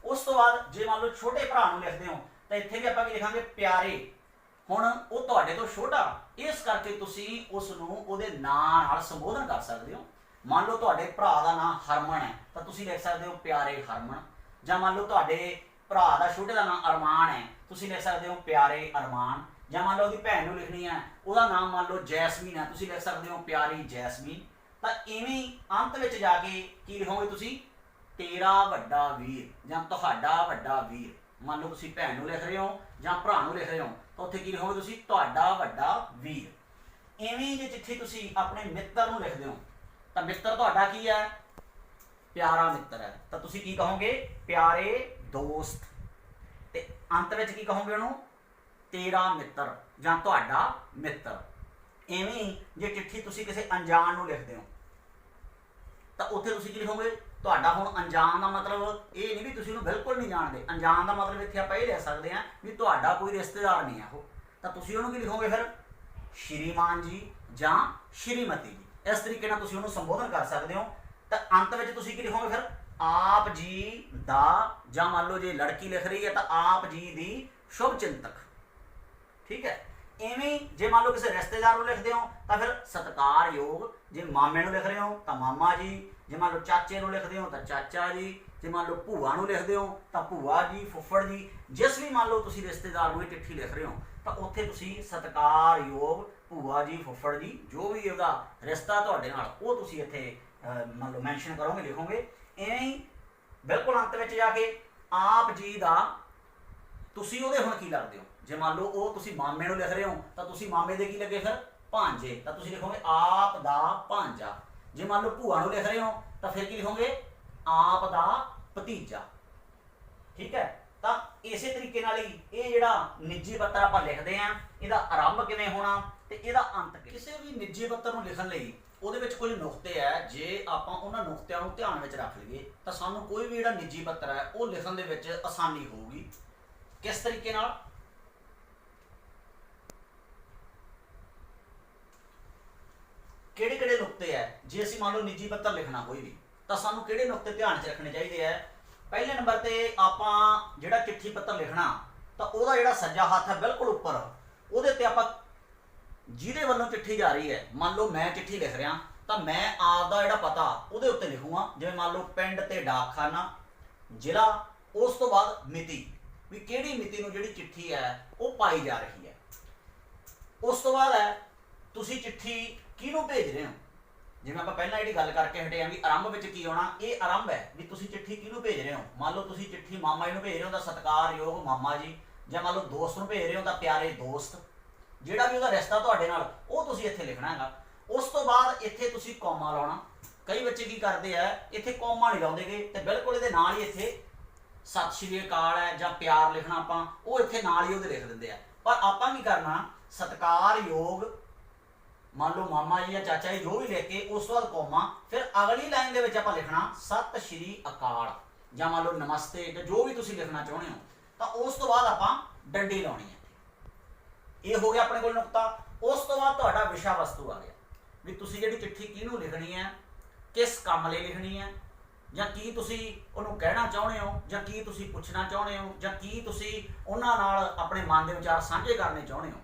A: ਉਸ ਤੋਂ ਬਾਅਦ ਜੇ ਮੰਨ ਲਓ ਛੋਟੇ ਭਰਾ ਨੂੰ ਲਿਖਦੇ ਹੋ ਤਾਂ ਇੱਥੇ ਵੀ ਆਪਾਂ ਕੀ ਲਿਖਾਂਗੇ, ਪਿਆਰੇ। ਹੁਣ ਉਹ ਤੁਹਾਡੇ ਤੋਂ ਛੋਟਾ, ਇਸ ਕਰਕੇ ਤੁਸੀਂ ਉਸ ਨੂੰ ਉਹਦੇ ਨਾਂ ਨਾਲ ਸੰਬੋਧਨ ਕਰ ਸਕਦੇ ਹੋ। ਮੰਨ ਲਓ ਤੁਹਾਡੇ ਭਰਾ ਦਾ ਨਾਮ ਹਰਮਨ ਹੈ ਤਾਂ ਤੁਸੀਂ ਲਿਖ ਸਕਦੇ ਹੋ ਪਿਆਰੇ ਹਰਮਨ। ਜਾਂ ਮੰਨ ਲਓ ਤੁਹਾਡੇ ਭਰਾ ਦਾ ਛੋਟੇ ਦਾ ਨਾਮ ਅਰਮਾਨ ਹੈ, ਤੁਸੀਂ ਲਿਖ ਸਕਦੇ ਹੋ ਪਿਆਰੇ ਅਰਮਾਨ। ਜਾਂ ਮੰਨ ਲਓ ਉਹਦੀ ਭੈਣ ਨੂੰ ਲਿਖਣੀ ਹੈ, ਉਹਦਾ ਨਾਮ ਮੰਨ ਲਓ ਜੈਸਮੀਨ ਹੈ, ਤੁਸੀਂ ਲਿਖ ਸਕਦੇ ਹੋ ਪਿਆਰੀ ਜੈਸਮੀਨ। ਤਾਂ ਇਵੇਂ ਅੰਤ ਵਿੱਚ ਜਾ ਕੇ ਕੀ ਲਿਖੋਗੇ ਤੁਸੀਂ, ਤੇਰਾ ਵੱਡਾ ਵੀਰ ਜਾਂ ਤੁਹਾਡਾ ਵੱਡਾ ਵੀਰ। ਮੰਨ ਲਓ ਤੁਸੀਂ ਭੈਣ ਨੂੰ ਲਿਖ ਰਹੇ ਹੋ ਜਾਂ ਭਰਾ ਨੂੰ ਲਿਖ ਰਹੇ ਹੋ ਤਾਂ ਉੱਥੇ ਕੀ ਲਿਖੋਗੇ ਤੁਸੀਂ, ਤੁਹਾਡਾ ਵੱਡਾ ਵੀਰ। ਇਵੇਂ ਜੇ ਚਿੱਠੀ ਤੁਸੀਂ ਆਪਣੇ ਮਿੱਤਰ ਨੂੰ ਲਿਖਦੇ ਹੋ ਤਾਂ ਮਿੱਤਰ ਤੁਹਾਡਾ ਕੀ ਹੈ, ਪਿਆਰਾ ਮਿੱਤਰ ਹੈ, ਤਾਂ ਤੁਸੀਂ ਕੀ ਕਹੋਗੇ, ਪਿਆਰੇ ਦੋਸਤ। ਤੇ ਅੰਤ ਵਿੱਚ ਕੀ ਕਹੋਗੇ ਉਹਨੂੰ, ਤੇਰਾ ਮਿੱਤਰ ਜਾਂ ਤੁਹਾਡਾ ਮਿੱਤਰ। ਇਵੇਂ ਜੇ ਚਿੱਠੀ ਤੁਸੀਂ ਕਿਸੇ ਅਣਜਾਣ ਨੂੰ ਲਿਖਦੇ ਹੋ ਤਾਂ ਉੱਥੇ ਤੁਸੀਂ ਕੀ ਲਿਖੋਗੇ, ਤੁਹਾਡਾ। ਹੁਣ ਅਣਜਾਣ ਦਾ ਮਤਲਬ ਇਹ ਨਹੀਂ ਵੀ ਤੁਸੀਂ ਉਹਨੂੰ ਬਿਲਕੁਲ ਨਹੀਂ ਜਾਣਦੇ, ਅਣਜਾਣ ਦਾ ਮਤਲਬ ਇੱਥੇ ਆਪਾਂ ਇਹ ਲੈ ਸਕਦੇ ਹਾਂ ਵੀ ਤੁਹਾਡਾ ਕੋਈ ਰਿਸ਼ਤੇਦਾਰ ਨਹੀਂ ਹੈ ਉਹ, ਤਾਂ ਤੁਸੀਂ ਉਹਨੂੰ ਕੀ ਲਿਖੋਗੇ ਫਿਰ, ਸ਼੍ਰੀਮਾਨ ਜੀ ਜਾਂ ਸ਼੍ਰੀਮਤੀ ਜੀ। ਇਸ ਤਰੀਕੇ ਨਾਲ ਤੁਸੀਂ ਉਹਨੂੰ ਸੰਬੋਧਨ ਕਰ ਸਕਦੇ ਹੋ। ਤਾਂ ਅੰਤ ਵਿੱਚ ਤੁਸੀਂ ਕੀ ਲਿਖੋਗੇ ਫਿਰ, ਆਪ ਜੀ ਦਾ, ਜਾਂ ਮੰਨ ਲਓ ਜੇ ਲੜਕੀ ਲਿਖ ਰਹੀ ਹੈ ਤਾਂ ਆਪ ਜੀ ਦੀ ਸ਼ੁਭ ਚਿੰਤਕ। ਠੀਕ ਹੈ। ਇਵੇਂ ਜੇ ਮੰਨ ਲਓ ਕਿਸੇ ਰਿਸ਼ਤੇਦਾਰ ਨੂੰ ਲਿਖਦੇ ਹੋ ਤਾਂ ਫਿਰ ਸਤਿਕਾਰਯੋਗ। ਜੇ ਮਾਮੇ ਨੂੰ ਲਿਖ ਰਹੇ ਹੋ ਤਾਂ ਮਾਮਾ ਜੀ। ਜੇ ਮੰਨ ਲਓ ਚਾਚੇ ਨੂੰ ਲਿਖਦੇ ਹੋ ਤਾਂ ਚਾਚਾ ਜੀ। ਜੇ ਮੰਨ ਲਓ ਭੂਆ ਨੂੰ ਲਿਖਦੇ ਹੋ ਤਾਂ ਭੂਆ ਜੀ, ਫੁੱਫੜ ਜੀ। ਜਿਸ ਵੀ ਮੰਨ ਲਓ ਤੁਸੀਂ ਰਿਸ਼ਤੇਦਾਰ ਨੂੰ ਇਹ ਚਿੱਠੀ ਲਿਖ ਰਹੇ ਹੋ ਤਾਂ ਉੱਥੇ ਤੁਸੀਂ ਸਤਿਕਾਰਯੋਗ ਭੂਆ ਜੀ, ਫੁੱਫੜ ਜੀ, ਜੋ ਵੀ ਉਹਦਾ ਰਿਸ਼ਤਾ ਤੁਹਾਡੇ ਨਾਲ ਉਹ ਤੁਸੀਂ ਇੱਥੇ ਮੰਨ ਲਓ ਮੈਂਸ਼ਨ ਕਰੋਗੇ, ਲਿਖੋਗੇ। ਇਵੇਂ ਹੀ ਬਿਲਕੁਲ ਅੰਤ ਵਿੱਚ ਜਾ ਕੇ ਆਪ ਜੀ ਦਾ, ਤੁਸੀਂ ਉਹਦੇ ਹੁਣ ਕੀ ਲੱਗਦੇ ਹੋ। ਜੇ ਮੰਨ ਲਓ ਉਹ ਤੁਸੀਂ ਮਾਮੇ ਨੂੰ ਲਿਖ ਰਹੇ ਹੋ ਤਾਂ ਤੁਸੀਂ ਮਾਮੇ ਦੇ ਕੀ ਲੱਗੇ ਫਿਰ, ਭਾਂਜੇ, ਤਾਂ ਤੁਸੀਂ ਲਿਖੋਗੇ ਆਪ ਦਾ ਭਾਂਜਾ। ਜੇ ਮੰਨ ਲਓ ਭੂਆ ਨੂੰ ਲਿਖ ਰਹੇ ਹੋ ਤਾਂ ਫਿਰ ਕੀ ਲਿਖੋਗੇ, ਆਪ ਦਾ ਭਤੀਜਾ। ਠੀਕ ਹੈ। ਤਾਂ ਇਸੇ ਤਰੀਕੇ ਨਾਲ ਹੀ ਇਹ ਜਿਹੜਾ ਨਿੱਜੀ ਪੱਤਰ ਆਪਾਂ ਲਿਖਦੇ ਆ, ਇਹਦਾ ਆਰੰਭ ਕਿਵੇਂ ਹੋਣਾ ਤੇ ਇਹਦਾ ਅੰਤ ਕਿਵੇਂ। ਕਿਸੇ ਵੀ ਨਿੱਜੀ ਪੱਤਰ ਨੂੰ ਲਿਖਣ ਲਈ ਉਹਦੇ ਵਿੱਚ ਕੁਝ ਨੁਕਤੇ ਹੈ, ਜੇ ਆਪਾਂ ਉਹਨਾਂ ਨੁਕਤਿਆਂ ਨੂੰ ਧਿਆਨ ਵਿੱਚ ਰੱਖ ਲਈਏ ਤਾਂ ਸਾਨੂੰ ਕੋਈ ਵੀ ਜਿਹੜਾ ਨਿੱਜੀ ਪੱਤਰ ਹੈ ਉਹ ਲਿਖਣ ਦੇ ਵਿੱਚ ਆਸਾਨੀ ਹੋਊਗੀ। ਕਿਸ ਤਰੀਕੇ ਨਾਲ? ਕਿਹੜੇ ਕਿਹੜੇ ਨੁਕਤੇ ਹੈ ਜੇ ਅਸੀਂ ਮੰਨ ਲਓ ਨਿੱਜੀ ਪੱਤਰ ਲਿਖਣਾ ਕੋਈ ਵੀ, ਤਾਂ ਸਾਨੂੰ ਕਿਹੜੇ ਨੁਕਤੇ ਧਿਆਨ 'ਚ ਰੱਖਣੇ ਚਾਹੀਦੇ ਹੈ? ਪਹਿਲੇ ਨੰਬਰ ਤੇ ਆਪਾਂ ਜਿਹੜਾ ਚਿੱਠੀ ਪੱਤਰ ਲਿਖਣਾ ਤਾਂ ਉਹਦਾ ਜਿਹੜਾ ਸੱਜਾ ਹੱਥ ਹੈ ਬਿਲਕੁਲ ਉੱਪਰ, ਉਹਦੇ ਉੱਤੇ ਆਪਾਂ ਜਿਹਦੇ ਵੱਲੋਂ ਚਿੱਠੀ ਜਾ ਰਹੀ ਹੈ, ਮੰਨ ਲਓ ਮੈਂ ਚਿੱਠੀ ਲਿਖ ਰਿਹਾ ਤਾਂ ਮੈਂ ਆਪ ਦਾ ਜਿਹੜਾ ਪਤਾ ਉਹਦੇ ਉੱਤੇ ਲਿਖੂੰਗਾ, ਜਿਵੇਂ ਮੰਨ ਲਓ ਪਿੰਡ ਤੇ ਡਾਕਖਾਨਾ, ਜ਼ਿਲ੍ਹਾ, ਉਸ ਤੋਂ ਬਾਅਦ ਮਿਤੀ, ਵੀ ਕਿਹੜੀ ਮਿਤੀ ਨੂੰ ਜਿਹੜੀ ਚਿੱਠੀ ਹੈ ਉਹ ਪਾਈ ਜਾ ਰਹੀ ਹੈ। ਉਸ ਤੋਂ ਬਾਅਦ ਹੈ ਤੁਸੀਂ ਚਿੱਠੀ ਕਿਹਨੂੰ ਭੇਜ ਰਹੇ ਹੋ। ਜਿਵੇਂ ਆਪਾਂ ਪਹਿਲਾਂ ਜਿਹੜੀ ਗੱਲ ਕਰਕੇ ਹਟੇ ਆ ਵੀ ਆਰੰਭ ਵਿੱਚ ਕੀ ਆਉਣਾ, ਇਹ ਆਰੰਭ ਹੈ ਵੀ ਤੁਸੀਂ ਚਿੱਠੀ ਕਿਹਨੂੰ ਭੇਜ ਰਹੇ ਹੋ। ਮੰਨ ਲਓ ਤੁਸੀਂ ਚਿੱਠੀ ਮਾਮਾ ਜੀ ਨੂੰ ਭੇਜ ਰਹੇ ਹੋ ਤਾਂ ਸਤਿਕਾਰਯੋਗ ਮਾਮਾ ਜੀ, ਜਾਂ ਮੰਨ ਲਓ ਦੋਸਤ ਨੂੰ ਭੇਜ ਰਹੇ ਹੋ ਤਾਂ ਪਿਆਰੇ ਦੋਸਤ, ਜਿਹੜਾ ਵੀ ਉਹਦਾ ਰਿਸ਼ਤਾ ਤੁਹਾਡੇ ਨਾਲ ਉਹ ਤੁਸੀਂ ਇੱਥੇ ਲਿਖਣਾ ਹੈਗਾ। ਉਸ ਤੋਂ ਬਾਅਦ ਇੱਥੇ ਤੁਸੀਂ ਕੌਮਾ ਲਾਉਣਾ। ਕਈ ਬੱਚੇ ਕੀ ਕਰਦੇ ਆ, ਇੱਥੇ ਕੌਮਾ ਨਹੀਂ ਲਾਉਂਦੇਗੇ ਤੇ ਬਿਲਕੁਲ ਇਹਦੇ ਨਾਲ ਹੀ ਇੱਥੇ ਸਤਿ ਸ਼੍ਰੀ ਅਕਾਲ ਹੈ ਜਾਂ ਪਿਆਰ ਲਿਖਣਾ ਆਪਾਂ, ਉਹ ਇੱਥੇ ਨਾਲ ਹੀ ਉਹਦੇ ਲਿਖ ਦਿੰਦੇ ਆ। ਪਰ ਆਪਾਂ ਕੀ ਕਰਨਾ, ਸਤਿਕਾਰਯੋਗ ਮੰਨ ਲਓ ਮਾਮਾ ਜੀ ਜਾਂ ਚਾਚਾ ਜੀ ਜੋ ਵੀ ਲਿਖ ਕੇ ਉਸ ਤੋਂ ਬਾਅਦ ਕੌਮਾ, ਫਿਰ ਅਗਲੀ ਲਾਈਨ ਦੇ ਵਿੱਚ ਆਪਾਂ ਲਿਖਣਾ ਸਤਿ ਸ਼੍ਰੀ ਅਕਾਲ ਜਾਂ ਮੰਨ ਲਓ ਨਮਸਤੇ ਜਾਂ ਜੋ ਵੀ ਤੁਸੀਂ ਲਿਖਣਾ ਚਾਹੁੰਦੇ ਹੋ। ਤਾਂ ਉਸ ਤੋਂ ਬਾਅਦ ਆਪਾਂ ਡੰਡੀ ਲਾਉਣੀ ਹੈ। ਇਹ ਹੋ ਗਿਆ ਆਪਣੇ ਕੋਲ ਨੁਕਤਾ। ਉਸ ਤੋਂ ਬਾਅਦ ਤੁਹਾਡਾ ਵਿਸ਼ਾ ਵਸਤੂ ਆ ਗਿਆ ਵੀ ਤੁਸੀਂ ਜਿਹੜੀ ਚਿੱਠੀ ਕਿਹਨੂੰ ਲਿਖਣੀ ਹੈ, ਕਿਸ ਕੰਮ ਲਈ ਲਿਖਣੀ ਹੈ, ਜਾਂ ਕੀ ਤੁਸੀਂ ਉਹਨੂੰ ਕਹਿਣਾ ਚਾਹੁੰਦੇ ਹੋ, ਜਾਂ ਕੀ ਤੁਸੀਂ ਪੁੱਛਣਾ ਚਾਹੁੰਦੇ ਹੋ, ਜਾਂ ਕੀ ਤੁਸੀਂ ਉਹਨਾਂ ਨਾਲ ਆਪਣੇ ਮਨ ਦੇ ਵਿਚਾਰ ਸਾਂਝੇ ਕਰਨੇ ਚਾਹੁੰਦੇ ਹੋ।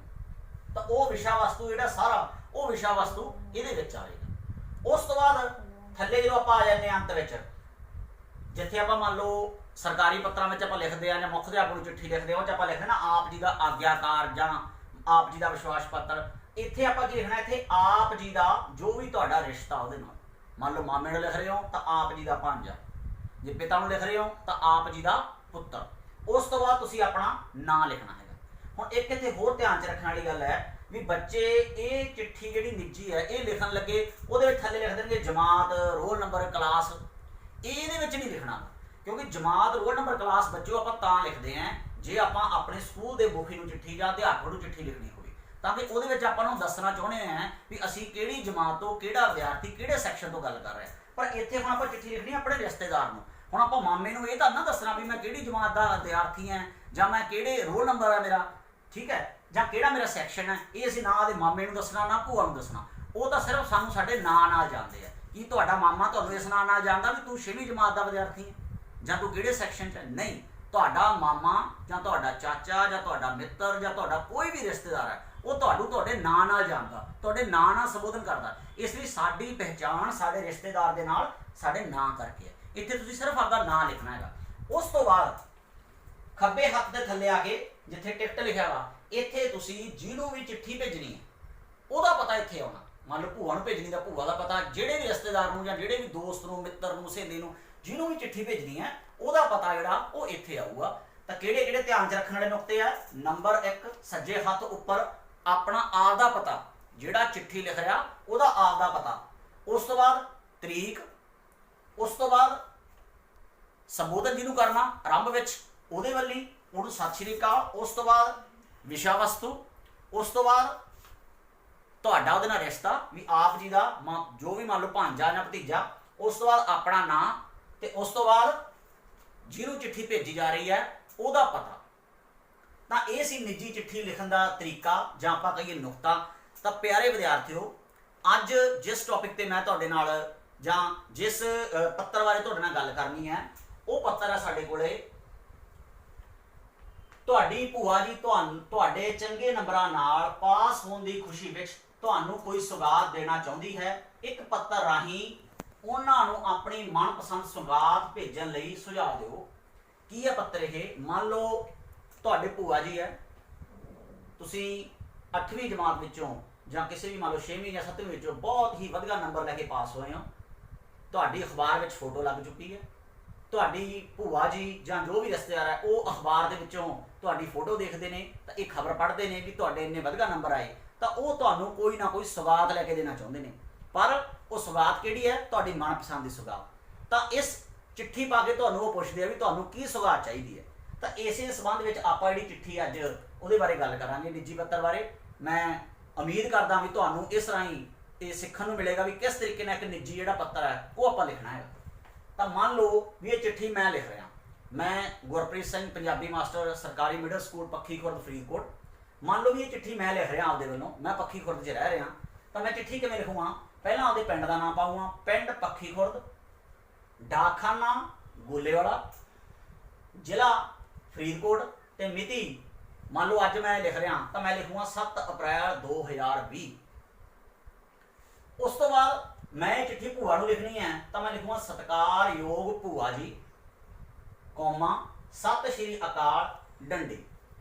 A: ਤਾਂ ਉਹ ਵਿਸ਼ਾ ਵਸਤੂ ਜਿਹੜਾ ਸਾਰਾ ਉਹ ਵਿਸ਼ਾ ਵਸਤੂ ਇਹਦੇ ਵਿੱਚ ਆਵੇਗਾ। ਉਸ ਤੋਂ ਬਾਅਦ ਥੱਲੇ ਜਦੋਂ ਆਪਾਂ ਆ ਜਾਂਦੇ ਹਾਂ ਅੰਤ ਵਿੱਚ, ਜਿੱਥੇ ਆਪਾਂ ਮੰਨ ਲਓ ਸਰਕਾਰੀ ਪੱਤਰਾਂ ਵਿੱਚ ਆਪਾਂ ਲਿਖਦੇ ਆ ਜਾਂ ਮੁੱਖ ਅਧਿਆਪਕ ਨੂੰ ਚਿੱਠੀ ਲਿਖਦੇ ਆ, ਉਹ 'ਚ ਆਪਾਂ ਲਿਖਦੇ ਨਾ ਆਪ ਜੀ ਦਾ ਆਗਿਆਕਾਰ ਜਾਂ ਆਪ ਜੀ ਦਾ ਵਿਸ਼ਵਾਸ ਪੱਤਰ। ਇੱਥੇ ਆਪਾਂ ਕੀ ਲਿਖਣਾ, ਇੱਥੇ ਆਪ ਜੀ ਦਾ ਜੋ ਵੀ ਤੁਹਾਡਾ ਰਿਸ਼ਤਾ ਉਹਦੇ ਨਾਲ, ਮੰਨ ਲਓ ਮਾਮੇ ਨੂੰ ਲਿਖ ਰਹੇ ਹੋ ਤਾਂ ਆਪ ਜੀ ਦਾ ਭਾਂਜਾ, ਜੇ ਪਿਤਾ ਨੂੰ ਲਿਖ ਰਹੇ ਹੋ ਤਾਂ ਆਪ ਜੀ ਦਾ ਪੁੱਤਰ। ਉਸ ਤੋਂ ਬਾਅਦ ਤੁਸੀਂ ਆਪਣਾ ਨਾਂ ਲਿਖਣਾ ਹੈਗਾ। ਹੁਣ ਇੱਕ ਇੱਥੇ ਹੋਰ ਧਿਆਨ 'ਚ ਰੱਖਣ ਵਾਲੀ ਗੱਲ ਹੈ ਵੀ ਬੱਚੇ ਇਹ ਚਿੱਠੀ ਜਿਹੜੀ ਨਿੱਜੀ ਹੈ ਇਹ ਲਿਖਣ ਲੱਗੇ ਉਹਦੇ ਵਿੱਚ ਥੱਲੇ ਲਿਖ ਦੇਣਗੇ ਜਮਾਤ, ਰੋਲ ਨੰਬਰ, ਕਲਾਸ। ਇਹਦੇ ਵਿੱਚ ਨਹੀਂ ਲਿਖਣਾ, ਕਿਉਂਕਿ ਜਮਾਤ, ਰੋਲ ਨੰਬਰ, ਕਲਾਸ ਬੱਚਿਓ ਆਪਾਂ ਤਾਂ ਲਿਖਦੇ ਆਂ ਜੇ ਆਪਾਂ ਆਪਣੇ ਸਕੂਲ ਦੇ ਮੁਖੀ ਨੂੰ ਚਿੱਠੀ ਜਾਂ ਅਧਿਆਪਕ ਨੂੰ ਚਿੱਠੀ ਲਿਖਣੀ ਹੋਵੇ, ਤਾਂ ਕਿ ਉਹਦੇ ਵਿੱਚ ਆਪਾਂ ਨੂੰ ਦੱਸਣਾ ਚਾਹੁੰਦੇ ਹਾਂ ਵੀ ਅਸੀਂ ਕਿਹੜੀ ਜਮਾਤ ਤੋਂ, ਕਿਹੜਾ ਵਿਦਿਆਰਥੀ ਕਿਹੜੇ ਸੈਕਸ਼ਨ ਤੋਂ ਗੱਲ ਕਰ ਰਹੇ। ਪਰ ਇੱਥੇ ਹੁਣ ਆਪਾਂ ਚਿੱਠੀ ਲਿਖਣੀ ਆਪਣੇ ਰਿਸ਼ਤੇਦਾਰ ਨੂੰ। ਹੁਣ ਆਪਾਂ ਮਾਮੇ ਨੂੰ ਇਹ ਤਾਂ ਨਾ ਦੱਸਣਾ ਵੀ ਮੈਂ ਕਿਹੜੀ ਜਮਾਤ ਦਾ ਵਿਦਿਆਰਥੀ ਹਾਂ ਜਾਂ ਮੈਂ ਕਿਹੜੇ ਰੋਲ ਨੰਬਰ ਹੈ ਮੇਰਾ, ਠੀਕ ਹੈ, ਜਾਂ ਕਿਹੜਾ ਮੇਰਾ ਸੈਕਸ਼ਨ ਹੈ। ਇਹ ਅਸੀਂ ਨਾ ਦੇ ਮਾਮੇ ਨੂੰ ਦੱਸਣਾ ਨਾ ਭੂਆ ਨੂੰ ਦੱਸਣਾ। ਉਹ ਤਾਂ ਸਿਰਫ ਸਾਨੂੰ ਸਾਡੇ ਨਾਂ ਨਾਲ ਜਾਣਦੇ ਆ। ਕੀ ਤੁਹਾਡਾ ਮਾਮਾ ਤੁਹਾਨੂੰ ਇਸ ਨਾਂ ਨਾਲ ਜਾਣਦਾ ਵੀ ਤੂੰ 6ਵੀਂ ਜਮਾਤ ਦਾ ਵਿਦਿਆਰਥੀ ਹੈ ਜਾਂ ਤੂੰ ਕਿਹੜੇ ਸੈਕਸ਼ਨ 'ਚ ਹੈ? ਨਹੀਂ, ਤੁਹਾਡਾ ਮਾਮਾ ਜਾਂ ਤੁਹਾਡਾ ਚਾਚਾ ਜਾਂ ਤੁਹਾਡਾ ਮਿੱਤਰ ਜਾਂ ਤੁਹਾਡਾ ਕੋਈ ਵੀ ਰਿਸ਼ਤੇਦਾਰ ਹੈ ਉਹ ਤੁਹਾਨੂੰ ਤੁਹਾਡੇ ਨਾਂ ਨਾਲ ਜਾਣਦਾ, ਤੁਹਾਡੇ ਨਾਂ ਨਾਲ ਸੰਬੋਧਨ ਕਰਦਾ। ਇਸ ਲਈ ਸਾਡੀ ਪਹਿਚਾਣ ਸਾਡੇ ਰਿਸ਼ਤੇਦਾਰ ਦੇ ਨਾਲ ਸਾਡੇ ਨਾਂ ਕਰਕੇ ਹੈ। ਇੱਥੇ ਤੁਸੀਂ ਸਿਰਫ ਆਪਦਾ ਨਾਂ ਲਿਖਣਾ ਹੈਗਾ। ਉਸ ਤੋਂ ਬਾਅਦ ਖੱਬੇ ਹੱਥ ਦੇ ਥੱਲੇ ਆ ਕੇ ਜਿੱਥੇ ਟਿਕਟ ਲਿਖਿਆ ਵਾ, ਇੱਥੇ ਤੁਸੀਂ ਜਿਹਨੂੰ ਵੀ ਚਿੱਠੀ ਭੇਜਣੀ ਹੈ ਉਹਦਾ ਪਤਾ ਇੱਥੇ ਆਉਣਾ। ਮੰਨ ਲਓ ਭੂਆ ਨੂੰ ਭੇਜਣੀ ਦਾ ਭੂਆ ਦਾ ਪਤਾ, ਜਿਹੜੇ ਵੀ ਰਿਸ਼ਤੇਦਾਰ ਨੂੰ ਜਾਂ ਜਿਹੜੇ ਵੀ ਦੋਸਤ ਨੂੰ, ਮਿੱਤਰ ਨੂੰ, ਸਹੇਲੀ ਨੂੰ, ਜਿਹਨੂੰ ਵੀ ਚਿੱਠੀ ਭੇਜਣੀ ਹੈ ਉਹਦਾ ਪਤਾ ਜਿਹੜਾ ਉਹ ਇੱਥੇ ਆਊਗਾ। ਤਾਂ ਕਿਹੜੇ ਕਿਹੜੇ ਧਿਆਨ 'ਚ ਰੱਖਣ ਵਾਲੇ ਨੁਕਤੇ ਆ? ਨੰਬਰ 1, ਸੱਜੇ ਹੱਥ ਉੱਪਰ ਆਪਣਾ ਆਪ ਦਾ ਪਤਾ, ਜਿਹੜਾ ਚਿੱਠੀ ਲਿਖ ਰਿਹਾ ਉਹਦਾ ਆਪ ਦਾ ਪਤਾ। ਉਸ ਤੋਂ ਬਾਅਦ ਤਰੀਕ, ਉਸ ਤੋਂ ਬਾਅਦ ਸੰਬੋਧਨ ਜਿਹਨੂੰ ਕਰਨਾ ਆਰੰਭ ਵਿੱਚ ਉਹਦੇ ਵੱਲੀ, ਉਹਨੂੰ ਸਤਿ ਸ਼੍ਰੀ ਅਕਾਲ। ਉਸ ਤੋਂ ਬਾਅਦ ਵਿਸ਼ਾ ਵਸਤੂ, ਉਸ ਤੋਂ ਬਾਅਦ ਤੁਹਾਡਾ ਉਹਦੇ ਨਾਲ ਰਿਸ਼ਤਾ ਵੀ ਆਪ ਜੀ ਦਾ ਜੋ ਵੀ ਮੰਨ ਲਓ ਭਾਂਜਾ ਜਾਂ ਭਤੀਜਾ, ਉਸ ਤੋਂ ਬਾਅਦ ਆਪਣਾ ਨਾਂ, ਤੇ ਉਸ ਤੋਂ ਬਾਅਦ ਜਿਹਨੂੰ ਚਿੱਠੀ ਭੇਜੀ ਜਾ ਰਹੀ ਹੈ ਉਹਦਾ ਪਤਾ। ਤਾਂ ਇਹ ਸੀ ਨਿੱਜੀ ਚਿੱਠੀ ਲਿਖਣ ਦਾ ਤਰੀਕਾ ਜਾਂ ਆਪਾਂ ਕਹੀਏ ਨੁਕਤਾ। ਤਾਂ ਪਿਆਰੇ ਵਿਦਿਆਰਥੀਓ, ਅੱਜ ਜਿਸ ਟੌਪਿਕ ਤੇ ਮੈਂ ਤੁਹਾਡੇ ਨਾਲ ਜਾਂ ਜਿਸ ਪੱਤਰ ਬਾਰੇ ਤੁਹਾਡੇ ਨਾਲ ਗੱਲ ਕਰਨੀ ਹੈ ਉਹ ਪੱਤਰ ਹੈ ਸਾਡੇ ਕੋਲੇ, ਤੁਹਾਡੀ ਭੂਆ ਜੀ ਤੁਹਾਡੇ ਚੰਗੇ ਨੰਬਰਾਂ ਨਾਲ ਪਾਸ ਹੋਣ ਦੀ ਖੁਸ਼ੀ ਵਿੱਚ ਤੁਹਾਨੂੰ ਕੋਈ ਸੁਗਾਤ ਦੇਣਾ ਚਾਹੁੰਦੀ ਹੈ। ਇੱਕ ਪੱਤਰ ਰਾਹੀਂ ਉਹਨਾਂ ਨੂੰ ਆਪਣੀ ਮਨਪਸੰਦ ਸੁਗਾਤ ਭੇਜਣ ਲਈ ਸੁਝਾਅ ਦਿਓ। ਕੀ ਹੈ ਪੱਤਰ ਇਹ? ਮੰਨ ਲਓ ਤੁਹਾਡੇ ਭੂਆ ਜੀ ਹੈ, ਤੁਸੀਂ 8ਵੀਂ ਜਮਾਤ ਵਿੱਚੋਂ ਜਾਂ ਕਿਸੇ ਵੀ ਮੰਨ ਲਓ 6ਵੀਂ ਜਾਂ 7ਵੀਂ ਵਿੱਚੋਂ ਬਹੁਤ ਹੀ ਵਧੀਆ ਨੰਬਰ ਲੈ ਕੇ ਪਾਸ ਹੋਏ ਹੋ। ਤੁਹਾਡੀ ਅਖਬਾਰ ਵਿੱਚ ਫੋਟੋ ਲੱਗ ਚੁੱਕੀ ਹੈ। ਤੁਹਾਡੀ ਭੂਆ ਜੀ ਜਾਂ ਜੋ ਵੀ ਰਿਸ਼ਤੇਦਾਰ ਹੈ ਉਹ ਅਖਬਾਰ ਦੇ ਵਿੱਚੋਂ ਤੁਹਾਡੀ ਫੋਟੋ ਦੇਖਦੇ ਨੇ ਤਾਂ ਇਹ ਖਬਰ ਪੜ੍ਹਦੇ ਨੇ ਵੀ ਤੁਹਾਡੇ ਇੰਨੇ ਵਧੀਆ ਨੰਬਰ ਆਏ, ਤਾਂ ਉਹ ਤੁਹਾਨੂੰ ਕੋਈ ਨਾ ਕੋਈ ਸੁਗਾਤ ਲੈ ਕੇ ਦੇਣਾ ਚਾਹੁੰਦੇ ਨੇ। ਪਰ ਉਹ ਸੁਗਾਤ ਕਿਹੜੀ ਹੈ? ਤੁਹਾਡੀ ਮਨਪਸੰਦ ਦੀ ਸੁਗਾਤ। ਤਾਂ ਇਸ ਚਿੱਠੀ ਪਾ ਕੇ ਤੁਹਾਨੂੰ ਉਹ ਪੁੱਛਦੇ ਆ ਵੀ ਤੁਹਾਨੂੰ ਕੀ ਸੁਗਾਤ ਚਾਹੀਦੀ ਹੈ। ਤਾਂ ਇਸੇ ਸੰਬੰਧ ਵਿੱਚ ਆਪਾਂ ਜਿਹੜੀ ਚਿੱਠੀ ਅੱਜ ਉਹਦੇ ਬਾਰੇ ਗੱਲ ਕਰਾਂਗੇ, ਨਿੱਜੀ ਪੱਤਰ ਬਾਰੇ। ਮੈਂ ਉਮੀਦ ਕਰਦਾ ਵੀ ਤੁਹਾਨੂੰ ਇਸ ਰਾਹੀਂ ਇਹ ਸਿੱਖਣ ਨੂੰ ਮਿਲੇਗਾ ਵੀ ਕਿਸ ਤਰੀਕੇ ਨਾਲ ਇੱਕ ਨਿੱਜੀ ਜਿਹੜਾ ਪੱਤਰ ਹੈ ਉਹ ਆਪਾਂ ਲਿਖਣਾ ਹੈ। ਤਾਂ ਮੰਨ ਲਓ ਵੀ ਇਹ ਚਿੱਠੀ ਮੈਂ ਲਿਖ ਰਿਹਾ, ਮੈਂ ਗੁਰਪ੍ਰੀਤ ਸਿੰਘ ਪੰਜਾਬੀ ਮਾਸਟਰ ਸਰਕਾਰੀ ਮਿਡਲ ਸਕੂਲ ਪੱਖੀ ਖੁਰਦ ਫਰੀਦਕੋਟ। ਮੰਨ ਲਓ ਵੀ ਇਹ ਚਿੱਠੀ ਮੈਂ ਲਿਖ ਰਿਹਾ ਆਪਦੇ ਵੱਲੋਂ, ਮੈਂ ਪੱਖੀ ਖੁਰਦ 'ਚ ਰਹਿ ਰਿਹਾ। ਤਾਂ ਮੈਂ ਚਿੱਠੀ ਕਿਵੇਂ ਲਿਖੂੰਗਾ? ਪਹਿਲਾਂ ਆਪਦੇ ਪਿੰਡ ਦਾ ਨਾਮ ਪਾਊਂਗਾ, ਪਿੰਡ ਪੱਖੀ ਖੁਰਦ, ਡਾਕਖਾਨਾ ਗੋਲੇਵਾਲਾ, ਜ਼ਿਲ੍ਹਾ ਫਰੀਦਕੋਟ, ਤੇ ਮਿਤੀ ਮੰਨ ਲਓ ਅੱਜ ਮੈਂ ਲਿਖ ਰਿਹਾ ਤਾਂ ਮੈਂ ਲਿਖੂੰਗਾ 7 ਅਪ੍ਰੈਲ 2020। ਉਸ ਤੋਂ ਬਾਅਦ ਮੈਂ ਇਹ ਚਿੱਠੀ ਭੂਆ ਨੂੰ ਲਿਖਣੀ ਹੈ ਤਾਂ ਮੈਂ ਲਿਖੂੰਗਾ ਸਤਿਕਾਰਯੋਗ ਭੂਆ ਜੀ, ਕੌਮਾ ਸਤਿ ਸ਼੍ਰੀ ਅਕਾਲ ਡੰਡੀ।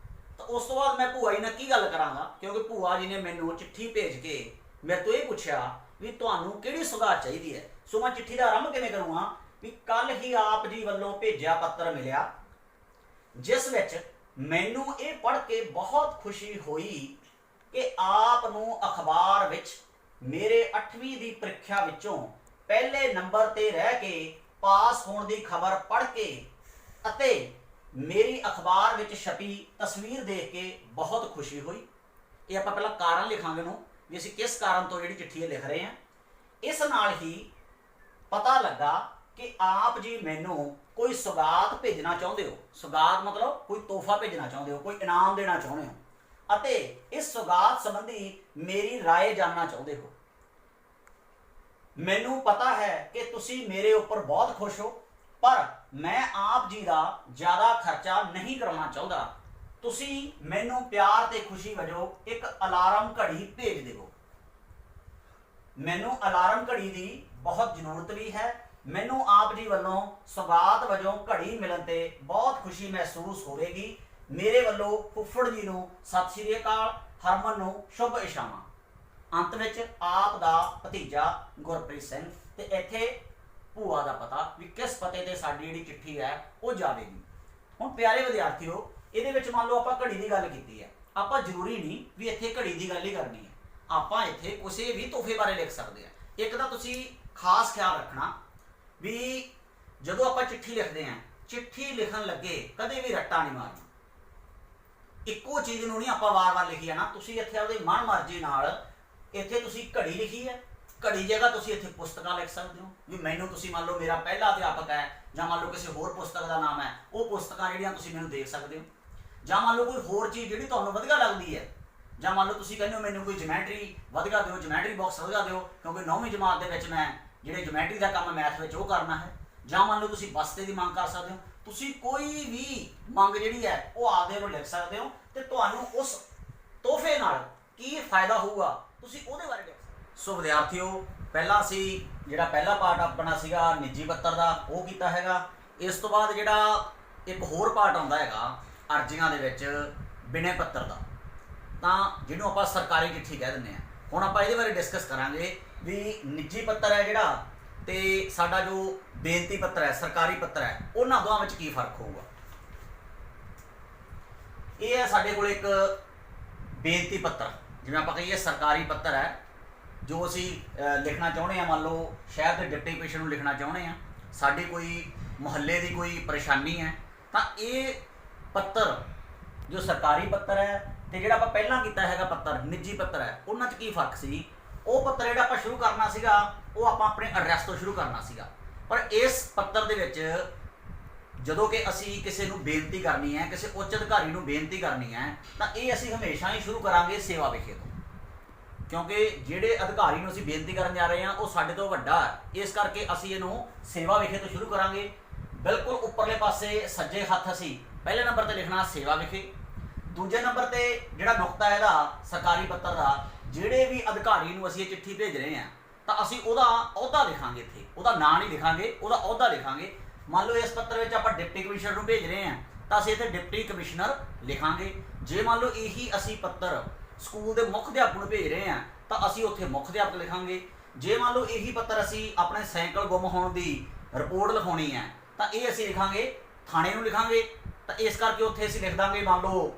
A: ਤਾਂ ਉਸ ਤੋਂ ਬਾਅਦ ਮੈਂ ਭੂਆ ਜੀ ਨਾਲ ਕੀ ਗੱਲ ਕਰਾਂਗਾ, ਕਿਉਂਕਿ ਭੂਆ ਜੀ ਨੇ ਮੈਨੂੰ ਚਿੱਠੀ ਭੇਜ ਕੇ ਮੇਰੇ ਤੋਂ ਇਹ ਪੁੱਛਿਆ ਵੀ ਤੁਹਾਨੂੰ ਕਿਹੜੀ ਸੁਗਾਤ ਚਾਹੀਦੀ ਹੈ। ਸੋ ਮੈਂ ਚਿੱਠੀ ਦਾ ਆਰੰਭ ਕਿਵੇਂ ਕਰੂੰਗਾ ਵੀ ਕੱਲ ਹੀ ਆਪ ਜੀ ਵੱਲੋਂ ਭੇਜਿਆ ਪੱਤਰ ਮਿਲਿਆ, ਜਿਸ ਵਿੱਚ ਮੈਨੂੰ ਇਹ ਪੜ੍ਹ ਕੇ ਬਹੁਤ ਖੁਸ਼ੀ ਹੋਈ ਕਿ ਆਪ ਨੂੰ ਅਖਬਾਰ ਵਿੱਚ ਮੇਰੇ 8ਵੀਂ ਦੀ ਪ੍ਰੀਖਿਆ ਵਿੱਚੋਂ ਪਹਿਲੇ ਨੰਬਰ ਤੇ ਰਹਿ ਕੇ ਪਾਸ ਹੋਣ ਦੀ ਖਬਰ ਪੜ੍ਹ ਕੇ ਅਤੇ ਮੇਰੀ ਅਖਬਾਰ ਵਿੱਚ ਛਪੀ ਤਸਵੀਰ ਦੇਖ ਕੇ ਬਹੁਤ ਖੁਸ਼ੀ ਹੋਈ। ਇਹ ਆਪਾਂ ਪਹਿਲਾਂ ਕਾਰਨ ਲਿਖਾਂਗੇ ਨੂੰ ਵੀ ਅਸੀਂ ਕਿਸ ਕਾਰਨ ਤੋਂ ਜਿਹੜੀ ਚਿੱਠੀ ਲਿਖ ਰਹੇ ਹਾਂ। ਇਸ ਨਾਲ ਹੀ ਪਤਾ ਲੱਗਾ ਕਿ ਆਪ ਜੀ ਮੈਨੂੰ ਕੋਈ ਸੁਗਾਤ ਭੇਜਣਾ ਚਾਹੁੰਦੇ ਹੋ। ਸੁਗਾਤ ਮਤਲਬ ਕੋਈ ਤੋਹਫਾ ਭੇਜਣਾ ਚਾਹੁੰਦੇ ਹੋ, ਕੋਈ ਇਨਾਮ ਦੇਣਾ ਚਾਹੁੰਦੇ ਹੋ ਅਤੇ ਇਸ ਸੁਗਾਤ ਸੰਬੰਧੀ ਮੇਰੀ ਰਾਏ ਜਾਣਨਾ ਚਾਹੁੰਦੇ ਹੋ। ਮੈਨੂੰ ਪਤਾ ਹੈ ਕਿ ਤੁਸੀਂ ਮੇਰੇ ਉੱਪਰ ਬਹੁਤ ਖੁਸ਼ ਹੋ, ਪਰ ਮੈਂ ਆਪ ਜੀ ਦਾ ਜ਼ਿਆਦਾ ਖਰਚਾ ਨਹੀਂ ਕਰਾਉਣਾ ਚਾਹੁੰਦਾ। ਤੁਸੀਂ ਮੈਨੂੰ ਪਿਆਰ ਤੇ ਖੁਸ਼ੀ ਵਜੋਂ ਇੱਕ ਅਲਾਰਮ ਘੜੀ ਭੇਜ ਦਿਓ। ਮੈਨੂੰ ਅਲਾਰਮ ਘੜੀ ਦੀ ਬਹੁਤ ਜ਼ਰੂਰਤ ਵੀ ਹੈ। ਮੈਨੂੰ ਆਪ ਜੀ ਵੱਲੋਂ ਸੁਗਾਤ ਵਜੋਂ ਘੜੀ ਮਿਲਣ ਤੇ ਬਹੁਤ ਖੁਸ਼ੀ ਮਹਿਸੂਸ ਹੋਵੇਗੀ। ਮੇਰੇ ਵੱਲੋਂ ਫੁੱਫੜ ਜੀ ਨੂੰ ਸਤਿ ਸ਼੍ਰੀ ਅਕਾਲ, ਹਰਮਨ ਨੂੰ ਸ਼ੁਭ ਇਸ਼ਾਵਾਂ। ਅੰਤ ਵਿੱਚ ਆਪ ਦਾ ਭਤੀਜਾ ਗੁਰਪ੍ਰੀਤ ਸਿੰਘ। ਤੇ ਇੱਥੇ ਭੂਆ ਦਾ ਪਤਾ ਵੀ ਕਿਸ ਪਤੇ ਤੇ ਸਾਡੀ ਜਿਹੜੀ ਚਿੱਠੀ ਹੈ ਉਹ ਜਾਵੇਗੀ। ਹੁਣ ਪਿਆਰੇ ਵਿਦਿਆਰਥੀਓ, ਇਹਦੇ ਵਿੱਚ ਮੰਨ ਲਓ ਆਪਾਂ ਘੜੀ ਦੀ ਗੱਲ ਕੀਤੀ ਹੈ, ਆਪਾਂ ਜ਼ਰੂਰੀ ਨਹੀਂ ਵੀ ਇੱਥੇ ਘੜੀ ਦੀ ਗੱਲ ਹੀ ਕਰਨੀ ਹੈ। ਆਪਾਂ ਇੱਥੇ ਕਿਸੇ ਵੀ ਤੋਹਫੇ ਬਾਰੇ ਲਿਖ ਸਕਦੇ ਹਾਂ। ਇੱਕ ਤਾਂ ਤੁਸੀਂ ਖਾਸ ਖਿਆਲ ਰੱਖਣਾ ਵੀ ਜਦੋਂ ਆਪਾਂ ਚਿੱਠੀ ਲਿਖਦੇ ਹਾਂ, ਚਿੱਠੀ ਲਿਖਣ ਲੱਗੇ ਕਦੇ ਵੀ ਰੱਟਾ ਨਹੀਂ ਮਾਰਨਾ। ਇੱਕੋ ਚੀਜ਼ ਨੂੰ ਨਹੀਂ ਆਪਾਂ ਵਾਰ-ਵਾਰ ਲਿਖੀ ਜਾਣਾ। ਤੁਸੀਂ ਇੱਥੇ ਆਪਣੀ ਮਨ ਮਰਜ਼ੀ ਨਾਲ ਇੱਥੇ ਤੁਸੀਂ ਘੜੀ ਲਿਖੀ ਹੈ, ਘੜੀ ਜਗ੍ਹਾ ਤੁਸੀਂ ਇੱਥੇ ਪੁਸਤਕਾਂ ਲਿਖ ਸਕਦੇ ਹੋ ਵੀ ਮੈਨੂੰ ਤੁਸੀਂ ਮੰਨ ਲਓ ਮੇਰਾ ਪਹਿਲਾ ਅਧਿਆਪਕ ਹੈ, ਜਾਂ ਮੰਨ ਲਓ ਕਿਸੇ ਹੋਰ ਪੁਸਤਕ ਦਾ ਨਾਮ ਹੈ, ਉਹ ਪੁਸਤਕਾਂ ਜਿਹੜੀਆਂ ਤੁਸੀਂ ਮੈਨੂੰ ਦੇਖ ਸਕਦੇ ਹੋ। ਜਾਂ ਮੰਨ ਲਓ ਕੋਈ ਹੋਰ ਚੀਜ਼ ਜਿਹੜੀ ਤੁਹਾਨੂੰ ਵਧੀਆ ਲੱਗਦੀ ਹੈ, ਜਾਂ ਮੰਨ ਲਓ ਤੁਸੀਂ ਕਹਿੰਦੇ ਹੋ ਮੈਨੂੰ ਕੋਈ ਜਿਮੈਟਰੀ ਵਧੀਆ ਦਿਓ, ਜਿਮੈਟਰੀ ਬਾਕਸ ਵਧੀਆ ਦਿਓ, ਕਿਉਂਕਿ 9ਵੀਂ ਜਮਾਤ ਦੇ ਵਿੱਚ ਮੈਂ ਜਿਹੜੇ ਜਿਮੈਟਰੀ ਦਾ ਕੰਮ ਮੈਥ ਵਿੱਚ ਉਹ ਕਰਨਾ ਹੈ। ਜਾਂ ਮੰਨ ਲਓ ਤੁਸੀਂ ਬਸਤੇ ਦੀ ਮੰਗ ਕਰ ਸਕਦੇ ਹੋ। ਤੁਸੀਂ ਕੋਈ ਵੀ ਮੰਗ ਜਿਹੜੀ ਹੈ ਉਹ ਆਪਦੇ ਨੂੰ ਲਿਖ ਸਕਦੇ ਹੋ ਤੇ ਤੁਹਾਨੂੰ ਉਸ ਤੋਹਫੇ ਨਾਲ ਕੀ ਫਾਇਦਾ ਹੋਊਗਾ ਤੁਸੀਂ ਉਹਦੇ ਬਾਰੇ ਲਿਖ ਸਕਦੇ ਹੋ। ਸੋ ਵਿਦਿਆਰਥੀਓ, ਪਹਿਲਾਂ ਅਸੀਂ ਜਿਹੜਾ ਪਹਿਲਾ ਪਾਰਟ ਆਪਣਾ ਸੀਗਾ ਨਿੱਜੀ ਪੱਤਰ ਦਾ ਉਹ ਕੀਤਾ ਹੈਗਾ। ਇਸ ਤੋਂ ਬਾਅਦ ਜਿਹੜਾ ਇੱਕ ਹੋਰ ਪਾਰਟ ਆਉਂਦਾ ਹੈਗਾ ਅਰਜ਼ੀਆਂ ਦੇ ਵਿੱਚ ਬਿਨੇ ਪੱਤਰ ਦਾ, ਤਾਂ ਜਿਹਨੂੰ ਆਪਾਂ ਸਰਕਾਰੀ ਚਿੱਠੀ ਕਹਿ ਦਿੰਦੇ ਹਾਂ। ਹੁਣ ਆਪਾਂ ਇਹਦੇ ਬਾਰੇ ਡਿਸਕਸ ਕਰਾਂਗੇ ਵੀ ਨਿੱਜੀ ਪੱਤਰ ਹੈ ਜਿਹੜਾ ਤੇ ਸਾਡਾ ਜੋ ਬੇਨਤੀ ਪੱਤਰ ਹੈ ਸਰਕਾਰੀ ਪੱਤਰ ਹੈ, ਉਹਨਾਂ ਦੋਵਾਂ ਵਿੱਚ ਕੀ ਫਰਕ ਹੋਊਗਾ। ਇਹ ਹੈ ਸਾਡੇ ਕੋਲ ਇੱਕ ਬੇਨਤੀ ਪੱਤਰ, ਜਿਵੇਂ ਆਪਾਂ ਕਹੀਏ ਸਰਕਾਰੀ ਪੱਤਰ ਹੈ ਜੋ ਅਸੀਂ ਲਿਖਣਾ ਚਾਹੁੰਦੇ ਹਾਂ। ਮੰਨ ਲਓ ਸ਼ਹਿਰ ਦੇ ਡਿਪਟੀ ਕਮਿਸ਼ਨਰ ਨੂੰ ਲਿਖਣਾ ਚਾਹੁੰਦੇ ਹਾਂ, ਸਾਡੀ ਕੋਈ ਮੁਹੱਲੇ ਦੀ ਕੋਈ ਪਰੇਸ਼ਾਨੀ ਹੈ, ਤਾਂ ਇਹ ਪੱਤਰ ਜੋ ਸਰਕਾਰੀ ਪੱਤਰ ਹੈ ਤੇ ਜਿਹੜਾ ਆਪਾਂ ਪਹਿਲਾਂ ਕੀਤਾ ਹੈਗਾ ਪੱਤਰ ਨਿੱਜੀ ਪੱਤਰ ਹੈ, ਉਹਨਾਂ 'ਚ ਕੀ ਫਰਕ ਸੀ। ਉਹ ਪੱਤਰ ਜਿਹੜਾ ਆਪਾਂ ਸ਼ੁਰੂ ਕਰਨਾ ਸੀਗਾ ਉਹ ਆਪਾਂ ਆਪਣੇ ਐਡਰੈਸ ਤੋਂ ਸ਼ੁਰੂ ਕਰਨਾ ਸੀਗਾ, ਪਰ ਇਸ ਪੱਤਰ ਦੇ ਵਿੱਚ ਜਦੋਂ ਕਿ ਅਸੀਂ ਕਿਸੇ ਨੂੰ ਬੇਨਤੀ ਕਰਨੀ ਹੈ, ਕਿਸੇ ਉੱਚ ਅਧਿਕਾਰੀ ਨੂੰ ਬੇਨਤੀ ਕਰਨੀ ਹੈ, ਤਾਂ ਇਹ ਅਸੀਂ ਹਮੇਸ਼ਾ ਹੀ ਸ਼ੁਰੂ ਕਰਾਂਗੇ ਸੇਵਾ ਵਿਖੇ ਤੋਂ, ਕਿਉਂਕਿ ਜਿਹੜੇ ਅਧਿਕਾਰੀ ਨੂੰ ਅਸੀਂ ਬੇਨਤੀ ਕਰਨ ਜਾ ਰਹੇ ਹਾਂ ਉਹ ਸਾਡੇ ਤੋਂ ਵੱਡਾ ਹੈ। ਇਸ ਕਰਕੇ ਅਸੀਂ ਇਹਨੂੰ ਸੇਵਾ ਵਿਖੇ ਤੋਂ ਸ਼ੁਰੂ ਕਰਾਂਗੇ। ਬਿਲਕੁਲ ਉੱਪਰਲੇ ਪਾਸੇ ਸੱਜੇ ਹੱਥ ਅਸੀਂ ਪਹਿਲੇ ਨੰਬਰ ਤੇ ਲਿਖਣਾ ਸੇਵਾ ਵਿਖੇ। ਦੂਜੇ ਨੰਬਰ ਤੇ ਜਿਹੜਾ ਨੁਕਤਾ ਇਹਦਾ ਸਰਕਾਰੀ ਪੱਤਰ ਦਾ, ਜਿਹੜੇ ਵੀ ਅਧਿਕਾਰੀ ਨੂੰ ਅਸੀਂ ਇਹ ਚਿੱਠੀ ਭੇਜ ਰਹੇ ਹਾਂ ਤਾਂ ਅਸੀਂ ਉਹਦਾ ਅਹੁਦਾ ਲਿਖਾਂਗੇ। ਇੱਥੇ ਉਹਦਾ ਨਾਂ ਨਹੀਂ ਲਿਖਾਂਗੇ, ਉਹਦਾ ਅਹੁਦਾ ਲਿਖਾਂਗੇ। ਮੰਨ ਲਓ ਇਸ ਪੱਤਰ ਵਿੱਚ ਆਪਾਂ ਡਿਪਟੀ ਕਮਿਸ਼ਨਰ ਨੂੰ ਭੇਜ ਰਹੇ ਹਾਂ ਤਾਂ ਅਸੀਂ ਇੱਥੇ ਡਿਪਟੀ ਕਮਿਸ਼ਨਰ ਲਿਖਾਂਗੇ। ਜੇ ਮੰਨ ਲਓ ਇਹੀ ਅਸੀਂ ਪੱਤਰ ਸਕੂਲ ਦੇ ਮੁੱਖ ਅਧਿਆਪਕ ਨੂੰ ਭੇਜ ਰਹੇ ਹਾਂ ਤਾਂ ਅਸੀਂ ਉੱਥੇ ਮੁੱਖ ਅਧਿਆਪਕ ਲਿਖਾਂਗੇ। ਜੇ ਮੰਨ ਲਓ ਇਹੀ ਪੱਤਰ ਅਸੀਂ ਆਪਣੇ ਸਾਈਕਲ ਗੁੰਮ ਹੋਣ ਦੀ ਰਿਪੋਰਟ ਲਿਖਾਉਣੀ ਹੈ ਤਾਂ ਇਹ ਅਸੀਂ ਲਿਖਾਂਗੇ ਥਾਣੇ ਨੂੰ ਲਿਖਾਂਗੇ। ਤਾਂ ਇਸ ਕਰਕੇ ਉੱਥੇ ਅਸੀਂ ਲਿਖ ਦਾਂਗੇ ਮੰਨ ਲਓ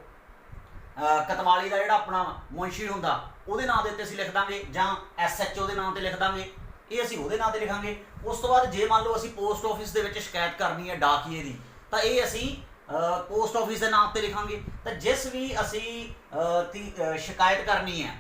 A: ਕਤਵਾਲੀ ਦਾ ਜਿਹੜਾ ਆਪਣਾ ਮੁਨਸ਼ੀ ਹੁੰਦਾ ਉਹਦੇ ਨਾਂ ਦੇ ਉੱਤੇ ਅਸੀਂ ਲਿਖ ਦਾਂਗੇ, ਜਾਂ SHO ਦੇ ਨਾਂ ਤੇ ਲਿਖ ਦਾਂਗੇ, ਇਹ ਅਸੀਂ ਉਹਦੇ ਨਾਂ ਤੇ ਲਿਖਾਂਗੇ। ਉਸ ਤੋਂ ਬਾਅਦ ਜੇ ਮੰਨ ਲਓ ਅਸੀਂ ਪੋਸਟ ਆਫਿਸ ਦੇ ਵਿੱਚ ਸ਼ਿਕਾਇਤ ਕਰਨੀ ਹੈ ਡਾਕੀਏ ਦੀ, ਤਾਂ ਇਹ ਅਸੀਂ पोस्ट ऑफिस के नाम पर लिखांगे। तो जिस भी असी शिकायत करनी है,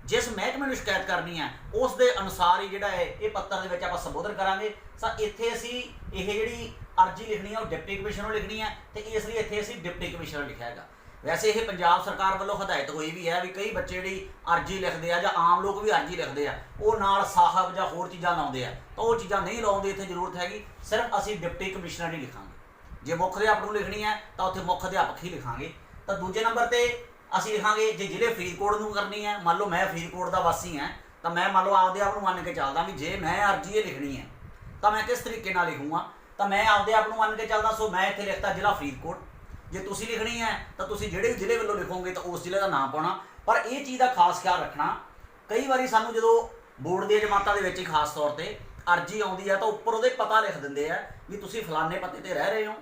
A: जिस महकमे में शिकायत करनी है, उस दे अनुसार ही जिहड़ा है ये पत्र दे विच आपां संबोधन करांगे। इत्थे असी ये जिहड़ी अर्जी लिखनी है वो डिप्टी कमिश्नर लिखनी है, तो इसलिए इत्थे असी डिप्टी कमिश्नर लिखा है। वैसे ये पंजाब सरकार वालों हदायत हुई भी है भी कई बच्चे जी अर्जी लिखते हैं, आम लोग भी अर्जी लिखते हैं, वो नाल साहब या होर चीज़ां लाउंदे हैं, तो वो चीज़ां नहीं लाउंदे। इत्थे जरूरत हैगी सिर्फ असी डिप्टी कमिश्नर ही लिखांगे। जे मुख अध्यापक नूं लिखनी है तो उत्थे मुख अध्यापक ही लिखांगे। तो दूजे नंबर पर असी लिखांगे जे जिले फरीदकोट नूं करनी है, मान लो मैं फरीदकोट का वासी हाँ, तो मैं मान लो आपदे आप नूं मन के चलदा भी जे मैं अर्जी ये लिखनी है तो मैं किस तरीके नाल लिखूँगा। तो मैं आपदे आप नूं मन के चलदा, सो मैं इत्थे लिखता जिला फरीदकोट। जे तुसी लिखनी है तो तुसी जिहड़े भी जिले वालों लिखोगे तो उस जिले का नाम पाना। पर यह चीज़ का खास ख्याल रखना, कई बार सानू जो बोर्ड दी जमातां दे विच ही खास तौर पर अर्जी आउंदी है तो उपर उहदे पता लिख दिंदे आ भी तुसी फलाने पते ते रह रहे हो,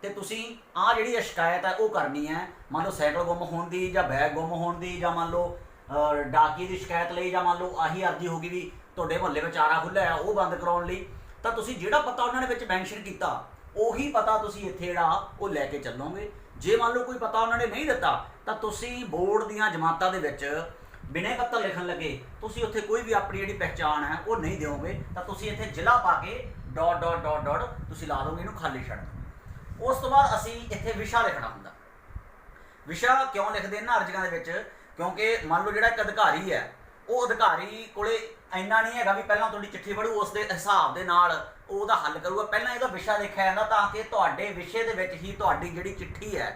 A: तो तुसी आ जिहड़ी शिकायत है वो करनी है। मान लो साइकिल गुम होने की, या बैग गुम होने की, या मान लो डाकी की शिकायत लई, या मान लो आही अर्जी होगी भी तुहाडे मुहल्ले में चारा खुल्ला है वो बंद कराउण लई, तो तुसी जिहड़ा पता उन्होंने विच मैंशन कीता उही पता तुसी इत्थे जिहड़ा वो लैके चलोगे। जे मान लो कोई पता उन्होंने नहीं दिता तो तुसी बोर्ड दीयां जमातां दे विच बिना पत्र लिखण लगे तुसी उत्थे कोई भी अपनी जिहड़ी पहचान है वो नहीं दोगे, तो तुसी इत्थे जिला पा के डॉट डॉट डॉट डॉट तुसी ला दोगे, इहनूं खाली छड्ड दो। उस तो बाद असी इत्थे विशा लिखना हुंदा। विशा क्यों लिखते हैं ना अर्जियां दे विच, क्योंकि मान लो जिहड़ा एक अधिकारी है वो अधिकारी कोले इन्ना नहीं है भी पहलां तुहाडी चिट्ठी पढ़ू उस दे हिसाब दे नाल ਉਹਦਾ हल करूगा, पहला ਇਹਦਾ विषा लिखा जाता ताकि ਤੁਹਾਡੇ विषय ਦੇ ਵਿੱਚ ਹੀ ਤੁਹਾਡੀ ਜਿਹੜੀ चिट्ठी है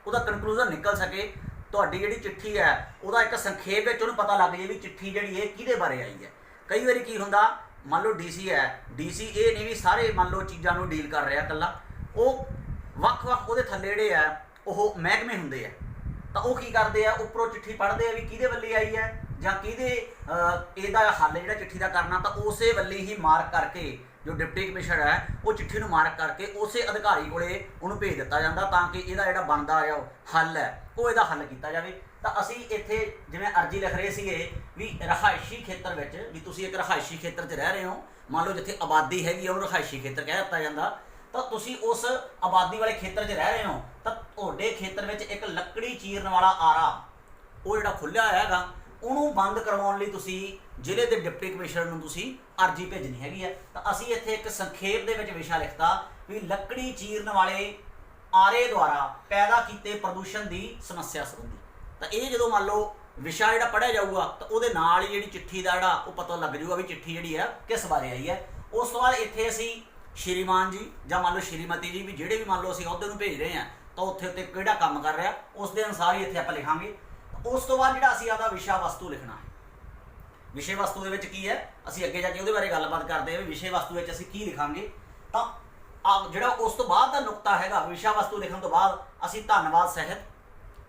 A: ਉਹਦਾ कनकलूजन निकल सके। ਤੁਹਾਡੀ ਜਿਹੜੀ चिट्ठी है ਉਹਦਾ ਇੱਕ संखेप ਵਿੱਚ ਉਹਨੂੰ पता लग जाए भी चिट्ठी ਜਿਹੜੀ ਇਹ ਕਿਹਦੇ ਬਾਰੇ आई है। कई बार की ਹੁੰਦਾ मान लो DC है, DC ਇਹ नहीं भी सारे मान लो चीज़ों को डील कर रहा इकल्ला, ਉਹ ਵੱਖ-ਵੱਖ ਉਹਦੇ ਥੱਲੇ ਜਿਹੜੇ ਆ ਉਹ ਮਹਿਕਮੇ ਹੁੰਦੇ ਆ, ਤਾਂ ਉਹ ਕੀ ਕਰਦੇ ਆ ਉੱਪਰੋਂ चिट्ठी पढ़ते ਆ भी ਕਿਹਦੇ ਵੱਲੇ आई है ਜਾਂ ਕਿਹਦੇ ਇਹਦਾ हल ਜਿਹੜਾ चिट्ठी ਦਾ करना, ਤਾਂ ਉਸੇ ਵੱਲੇ ਹੀ मार्क करके जो डिप्टी कमिश्नर है वो चिट्ठी नूं मार्क करके उस अधिकारी को उन्होंने भेज दिता जाता ताकि यदा जो बनता है हल है वो यदा हल किया जाए। तो असी इत्थे जिवें अर्जी लिख रहे थे भी रहायशी खेत्र में भी तुसीं एक रहायशी खेत्र च रह रहे हो, मान लो जिथे आबादी हैगी उन्होंने रहायशी खेत्र कह दिता जाता, तो तुसीं उस आबादी वाले खेत्र च रह रहे हो तो तुहाडे खेत्र में एक लकड़ी चीरन वाला आरा वो जिहड़ा खुल्लिया होया उन्होंने बंद करवाउण लई तुसीं जिले के डिप्टी कमिश्नर नूं तुसीं अर्जी भेजनी हैगी है। तो असी इत्थे एक संखेप दे विच विशा लिखता भी लकड़ी चीरन वाले आरे द्वारा पैदा किए प्रदूषण की समस्या संबंधी। तो ये जो मान लो विशा जिहड़ा पढ़िया जाऊगा तो उहदे नाल ही जिहड़ी चिट्ठी दा जिहड़ा वो पता लग जाऊगा भी चिट्ठी जिहड़ी है किस बारे आई है। उस तो बाद इत्थे असी श्रीमान जी या मान लो श्रीमती जी भी जिहड़े भी मान लो असी अहुदे नूं भेज रहे हैं तो उत्थे उत्ते किहड़ा काम कर रहा उस दे अनुसार ही इत्थे आपां लिखांगे। उस तो बाद जिहड़ा असी आपदा विशा वस्तु लिखना है। विषय वस्तु के की है असी अगे जाके उहदे बारे गलबात करते हैं विषय वस्तु में असी की लिखांगे। तो जिहड़ा उस तो बाद का नुकता हैगा विषय वस्तु लिखण तो बाद असी धन्नवाद सहित,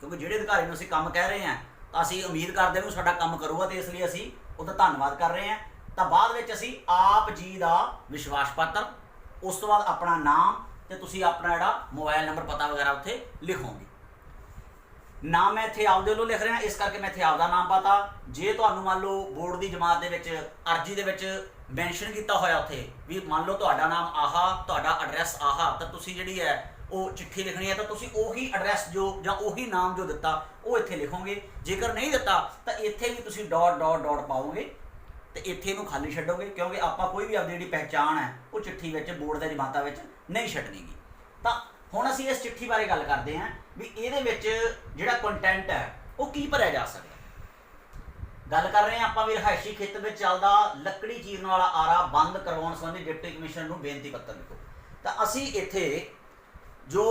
A: क्योंकि जिहड़े अधिकारी नूं असी काम कह रहे हैं तो असी उम्मीद करते हैं साडा काम करूगा, तो इसलिए असी उहदा धन्नवाद कर रहे हैं। तो बाद में असी आप जी का विश्वास पत्र, उस तो बाद अपना नाम तो तुसीं अपना जिहड़ा मोबाइल नंबर पता वगैरह उत्थे लिखोगे। नाम मैं इत्थे आपदे वल्लों लिख रहा इस करके मैं इत्थे आपदा नाम पाता। जे तुहानूं मान लो बोर्ड की जमात दे विच अर्जी दे विच मैंशन किया होया उत्थे भी मान लो तुहाडा नाम आहा, तुहाडा एड्रैस आहा, तो तुसीं जिहड़ी है वो चिट्ठी लिखनी है तो तुसीं उही एड्रैस जो या उही नाम जो दिता वो इत्थे लिखोगे। जेकर नहीं दिता तो इत्थे भी तुसीं डॉट डॉट डॉट पाओगे तो इत्थे इहनूं खाली छड्डोगे, क्योंकि आपां कोई भी आपदी जिहड़ी पहचान है वो चिट्ठी विच बोर्ड दी जमातां विच नहीं छड्डणीगी। तो हुण असीं इस चिट्ठी बारे गल करते हैं भी इहदे विच जिहड़ा कंटेंट है वो की भरिया जा सकदा। गल कर रहे हैं आपां भी रिहायशी खेत्र में चलदा लकड़ी चीरन वाला आरा बंद करवाउण संबंधी डिप्टी कमिश्नर नूं बेनती पत्र लिखो। तो असीं इत्थे जो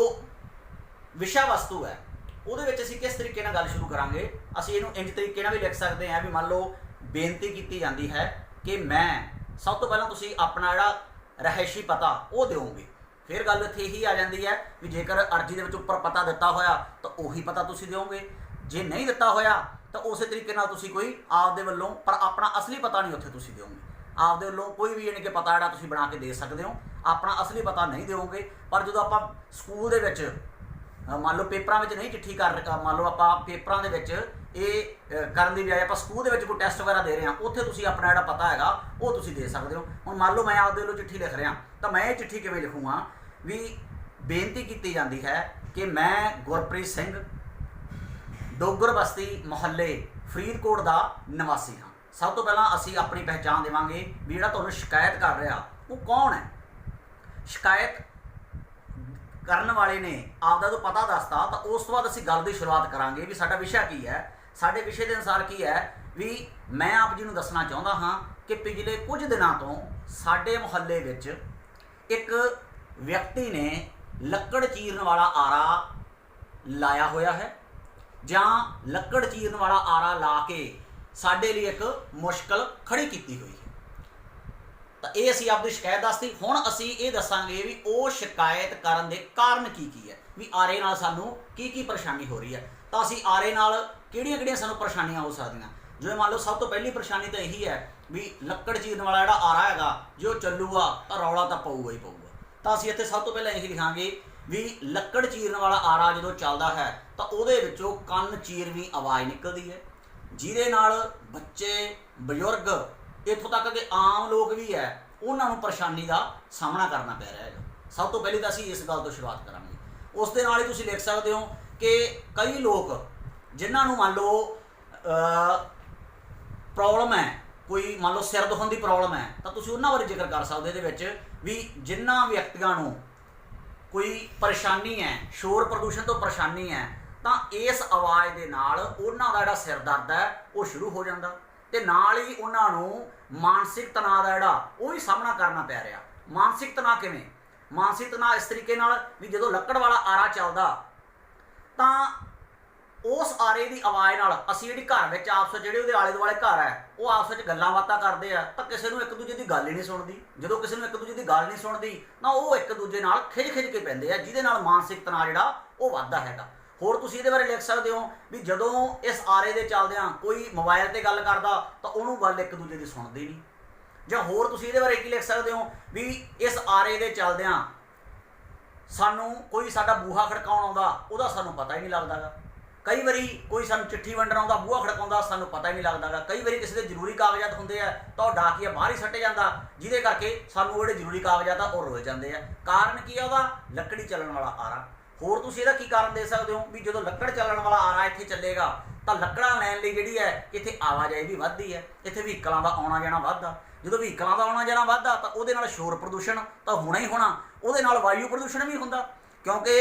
A: विषय वस्तु है उहदे विच असीं किस तरीके नाल गल शुरू करांगे। असीं इहनूं इंज तरीके नाल भी लिख सकते हैं भी मान लो बेनती की जाती है कि मैं सब तो पहलां तुसीं अपना जिहड़ा रिहायशी पता वो दिओगे। फिर गल इत्थे ही आ जाती है भी जेकर अर्जी के उपर पता दिता होया तो उही पता तुसीं दिओगे, जे नहीं दिता होया तो उस तरीके नाल तुसीं कोई आपदे वल्लों पर अपना असली पता नहीं उत्थे तुसीं दिओगे। आपदे वल्लों कोई भी यानी कि पता जिहड़ा तुसीं बना के दे सकदे हो, अपना असली पता नहीं दिओगे। पर जो आपां स्कूल दे विच मान लो पेपरां विच नहीं चिट्ठी कर, मान लो आपां पेपरां दे विच ये करन दी बजाय आपां स्कूल दे विच कोई टैस्ट वगैरह दे रहे हैं उत्थे तुसीं अपना जिहड़ा पता हैगा वो तुसीं दे सकदे हो। हुण मान लो मैं आपदे वल्लों चिट्ठी लिख रहा तो मैं ये चिट्ठी किवें लिखूँगा भी बेनती की जाती है कि मैं गुरप्रीत सिंह डोगर बस्ती मुहल्ले फरीदकोट का निवासी हाँ। सब तो पहला असी अपनी पहचान देवांगे भी जिहड़ा तुहानूं शिकायत कर रहा वो कौन है। शिकायत करन वाले ने आपदा तो पता दसता, तो उस तो बाद असी गल की शुरुआत करांगे भी साडा विषय की है, साडे विषय के अनुसार की है। भी मैं आप जी नूं दसना चाहुंदा हाँ कि पिछले कुछ दिनों तो साडे मुहल्ले विच एक व्यक्ति ने लक्कड़ चीरन वाला आरा लाया होया है, जां लक्कड़ चीरन वाला आरा ला के साडे लिए एक मुश्किल खड़ी की हुई है। तो ये असी आपकी शिकायत दसती। हुण असी ये दसांगे भी वो शिकायत करन दे कारण की है, भी आरे नाल सानू की परेशानी हो रही है। तो असी आरे नाल किहड़ियां-किहड़ियां सानू परेशानियां हो सकदियां। जिवें मान लो सब तो पहली परेशानी तो यही है भी लक्कड़ चीरन वाला जिहड़ा आरा हैगा जो चलूगा तो रौला तो पऊगा ही पऊगा। तो असी इत्थे सब तो पहले यही लिखांगे भी लक्कड़ चीरन वाला आरा जो चलता है तो उहदे विचों कंन चीरवीं आवाज़ निकलती है, जिहदे नाल बच्चे बजुर्ग इत्थों तक कि आम लोग भी है उन्होंने परेशानी का सामना करना पै रहा है। सब तो पहले तो असी इस गल तो शुरुआत करांगे। उस दे नाल ही तुसीं लिख सकते हो कि कई लोग जिन्होंने मान लो प्रॉब्लम है, कोई मान लो सिर दुखन की प्रॉब्लम है, तो तुसीं उन्हां बारे जिक्र कर सकते ये विच भी जिन्हां व्यक्तियों को कोई परेशानी है, शोर प्रदूषण तो परेशानी है, तो इस आवाज़ के नाल उन्हां दा जिहड़ा सिर दर्द है वो शुरू हो जाता, तो नाल ही उन्होंने मानसिक तनाव का जिहड़ा वो भी सामना करना पै रहा। मानसिक तनाव किवें? मानसिक तनाव इस तरीके नाल भी जदों लक्कड़ वाला आरा चलदा तो उस आरे की आवाज़ नाल असीं जिहड़ी घर विच आपस जिहड़े उहदे आले दुआले घर है वो आपस में गल्लां बातां करदे आ, तो किसी नूं एक दूजे की गल ही नहीं सुणदी। जदों किसी नूं एक दूजे की गल नहीं सुणदी ना वो एक दूजे नाल खिज के पैंदे आ, जिहदे नाल मानसिक तनाव जिहड़ा वो वधदा हैगा। होर तुसीं इहदे बारे लिख सकते हो भी जदों इस आरे दे चलदिआं कोई मोबाइल ते गल करदा तो उहनूं गल एक दूजे की सुणदी नहीं। जां होर तुसीं इहदे बारे की लिख सकते हो भी इस आरे दे चलदिआं सानूं कोई साडा बूहा खड़काउण आउंदा उहदा सानूं पता ही नहीं लगदागा। कई बारी कोई सानूं चिट्ठी वंडण आउंदा बूहा खड़काउंदा सानूं पता ही नहीं लगदागा। कई बारी किसी दे जरूरी कागजात हुंदे आ तो डाकिया बाहर ही सट्ट जांदा, जिहदे करके सानूं जिहड़े जरूरी कागजात आ वो रुल जांदे आ। कारण की है उहदा? लकड़ी चलण वाला आरा। होर तुसीं इहदा की कारण दे सकदे हो भी जदों लक्कड़ चलण वाला आरा इत्थे चलेगा तो लक्कड़ां लैण लई जिहड़ी है इत्थे आवाजाही भी वधदी है, इत्थे व्हीकलां दा आउणा जाणा वधदा। जदों व्हीकलां दा आउणा जाणा वधदा तो उहदे नाल शोर प्रदूषण तो होना ही होना, उहदे नाल वायु प्रदूषण भी हुंदा, क्योंकि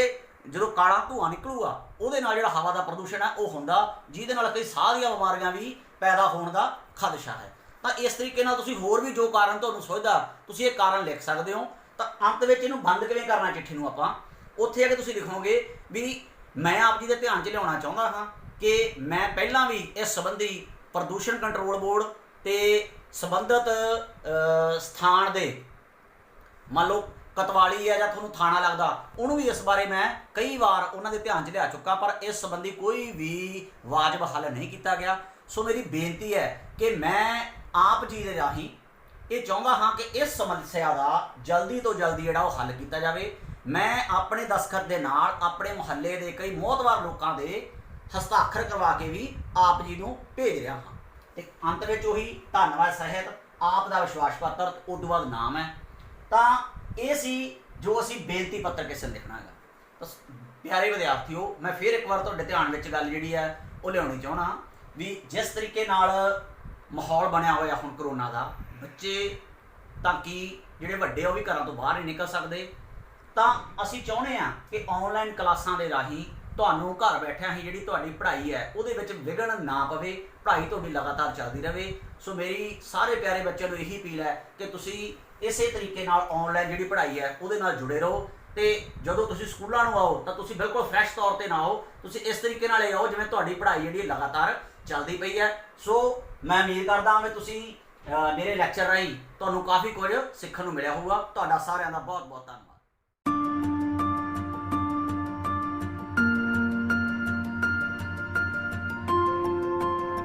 A: जो काला धुआं निकलूगा वो जिहड़ा हवा का प्रदूषण है वो होंदा, जिहदे नाल कई साह दी बीमारियां भी पैदा होने का खदशा है। तो इस तरीके नाल तुसीं होर भी जो कारण तुहानूं सुझदा तुसीं ये कारण लिख सकते हो। तो अंत में इहनूं बंद किवें करना चिट्ठी नूं आपां उत्थे आके तुसीं लिखोगे भी मैं आप जी के ध्यान च लियाउणा चाहुंदा हाँ कि मैं पहलां भी इस संबंधी प्रदूषण कंट्रोल बोर्ड ते संबंधित स्थान दे मान लो कतवाली है या थोनों थाना लगता उन्होंने भी इस बारे मैं कई बार उन्होंने ध्यान च लिया चुका, पर इस संबंधी कोई भी वाजब हल नहीं किया गया। सो मेरी बेनती है कि मैं आप जी के राही ये चाहता हाँ कि इस समस्या का जल्दी तो जल्दी जिहड़ा वो हल किया जाए। मैं अपने दस्तखत के नाल अपने मुहल्ले के कई मोहतवार लोगों के हस्ताक्षर करवा के भी आप जी को भेज रहा हाँ। एक अंत में उही धन्नवाद सहित आप का विश्वास पत्र उस बाद नाम है। तो ये सी जो असी बेनती पत्र किस लिखना है। तो प्यारे विद्यार्थियों मैं फिर एक बार तुहाडे ध्यान में गल जिहड़ी है वो लियाउणी चाहुंदा भी जिस तरीके नाल माहौल बनया होया हुण करोना का बच्चे ताकि जिहड़े वड्डे वो भी घरों तो बाहर नहीं निकल सकते, तो असी चाहुंदे आ कि ऑनलाइन क्लासां दे राही तुहानूं घर बैठिया ही जिहड़ी तुहाडी पढ़ाई है उहदे विच विघन ना पवे, पढ़ाई तुहाडी लगातार चलती रहे। सो मेरी सारे प्यारे बच्चों को यही अपील है कि तुसीं इसे तरीके नाल ऑनलाइन जिहड़ी पढ़ाई है उहदे नाल जुड़े रहो। तो जदों तुसीं स्कूलों नूं आओ तो तुसीं बिल्कुल फ्रैश तौर पर ना आओ, तुसीं इस तरीके नाल आओ जिवें तुहाडी पढ़ाई जिहड़ी लगातार चलती पई है। सो मैं उम्मीद करदा हां कि तुसीं मेरे लैक्चर राहीं तुहानूं काफ़ी कुछ सीखण नूं मिलिया होऊगा। तुहाडा सारिआं दा बहुत बहुत धन्नवाद।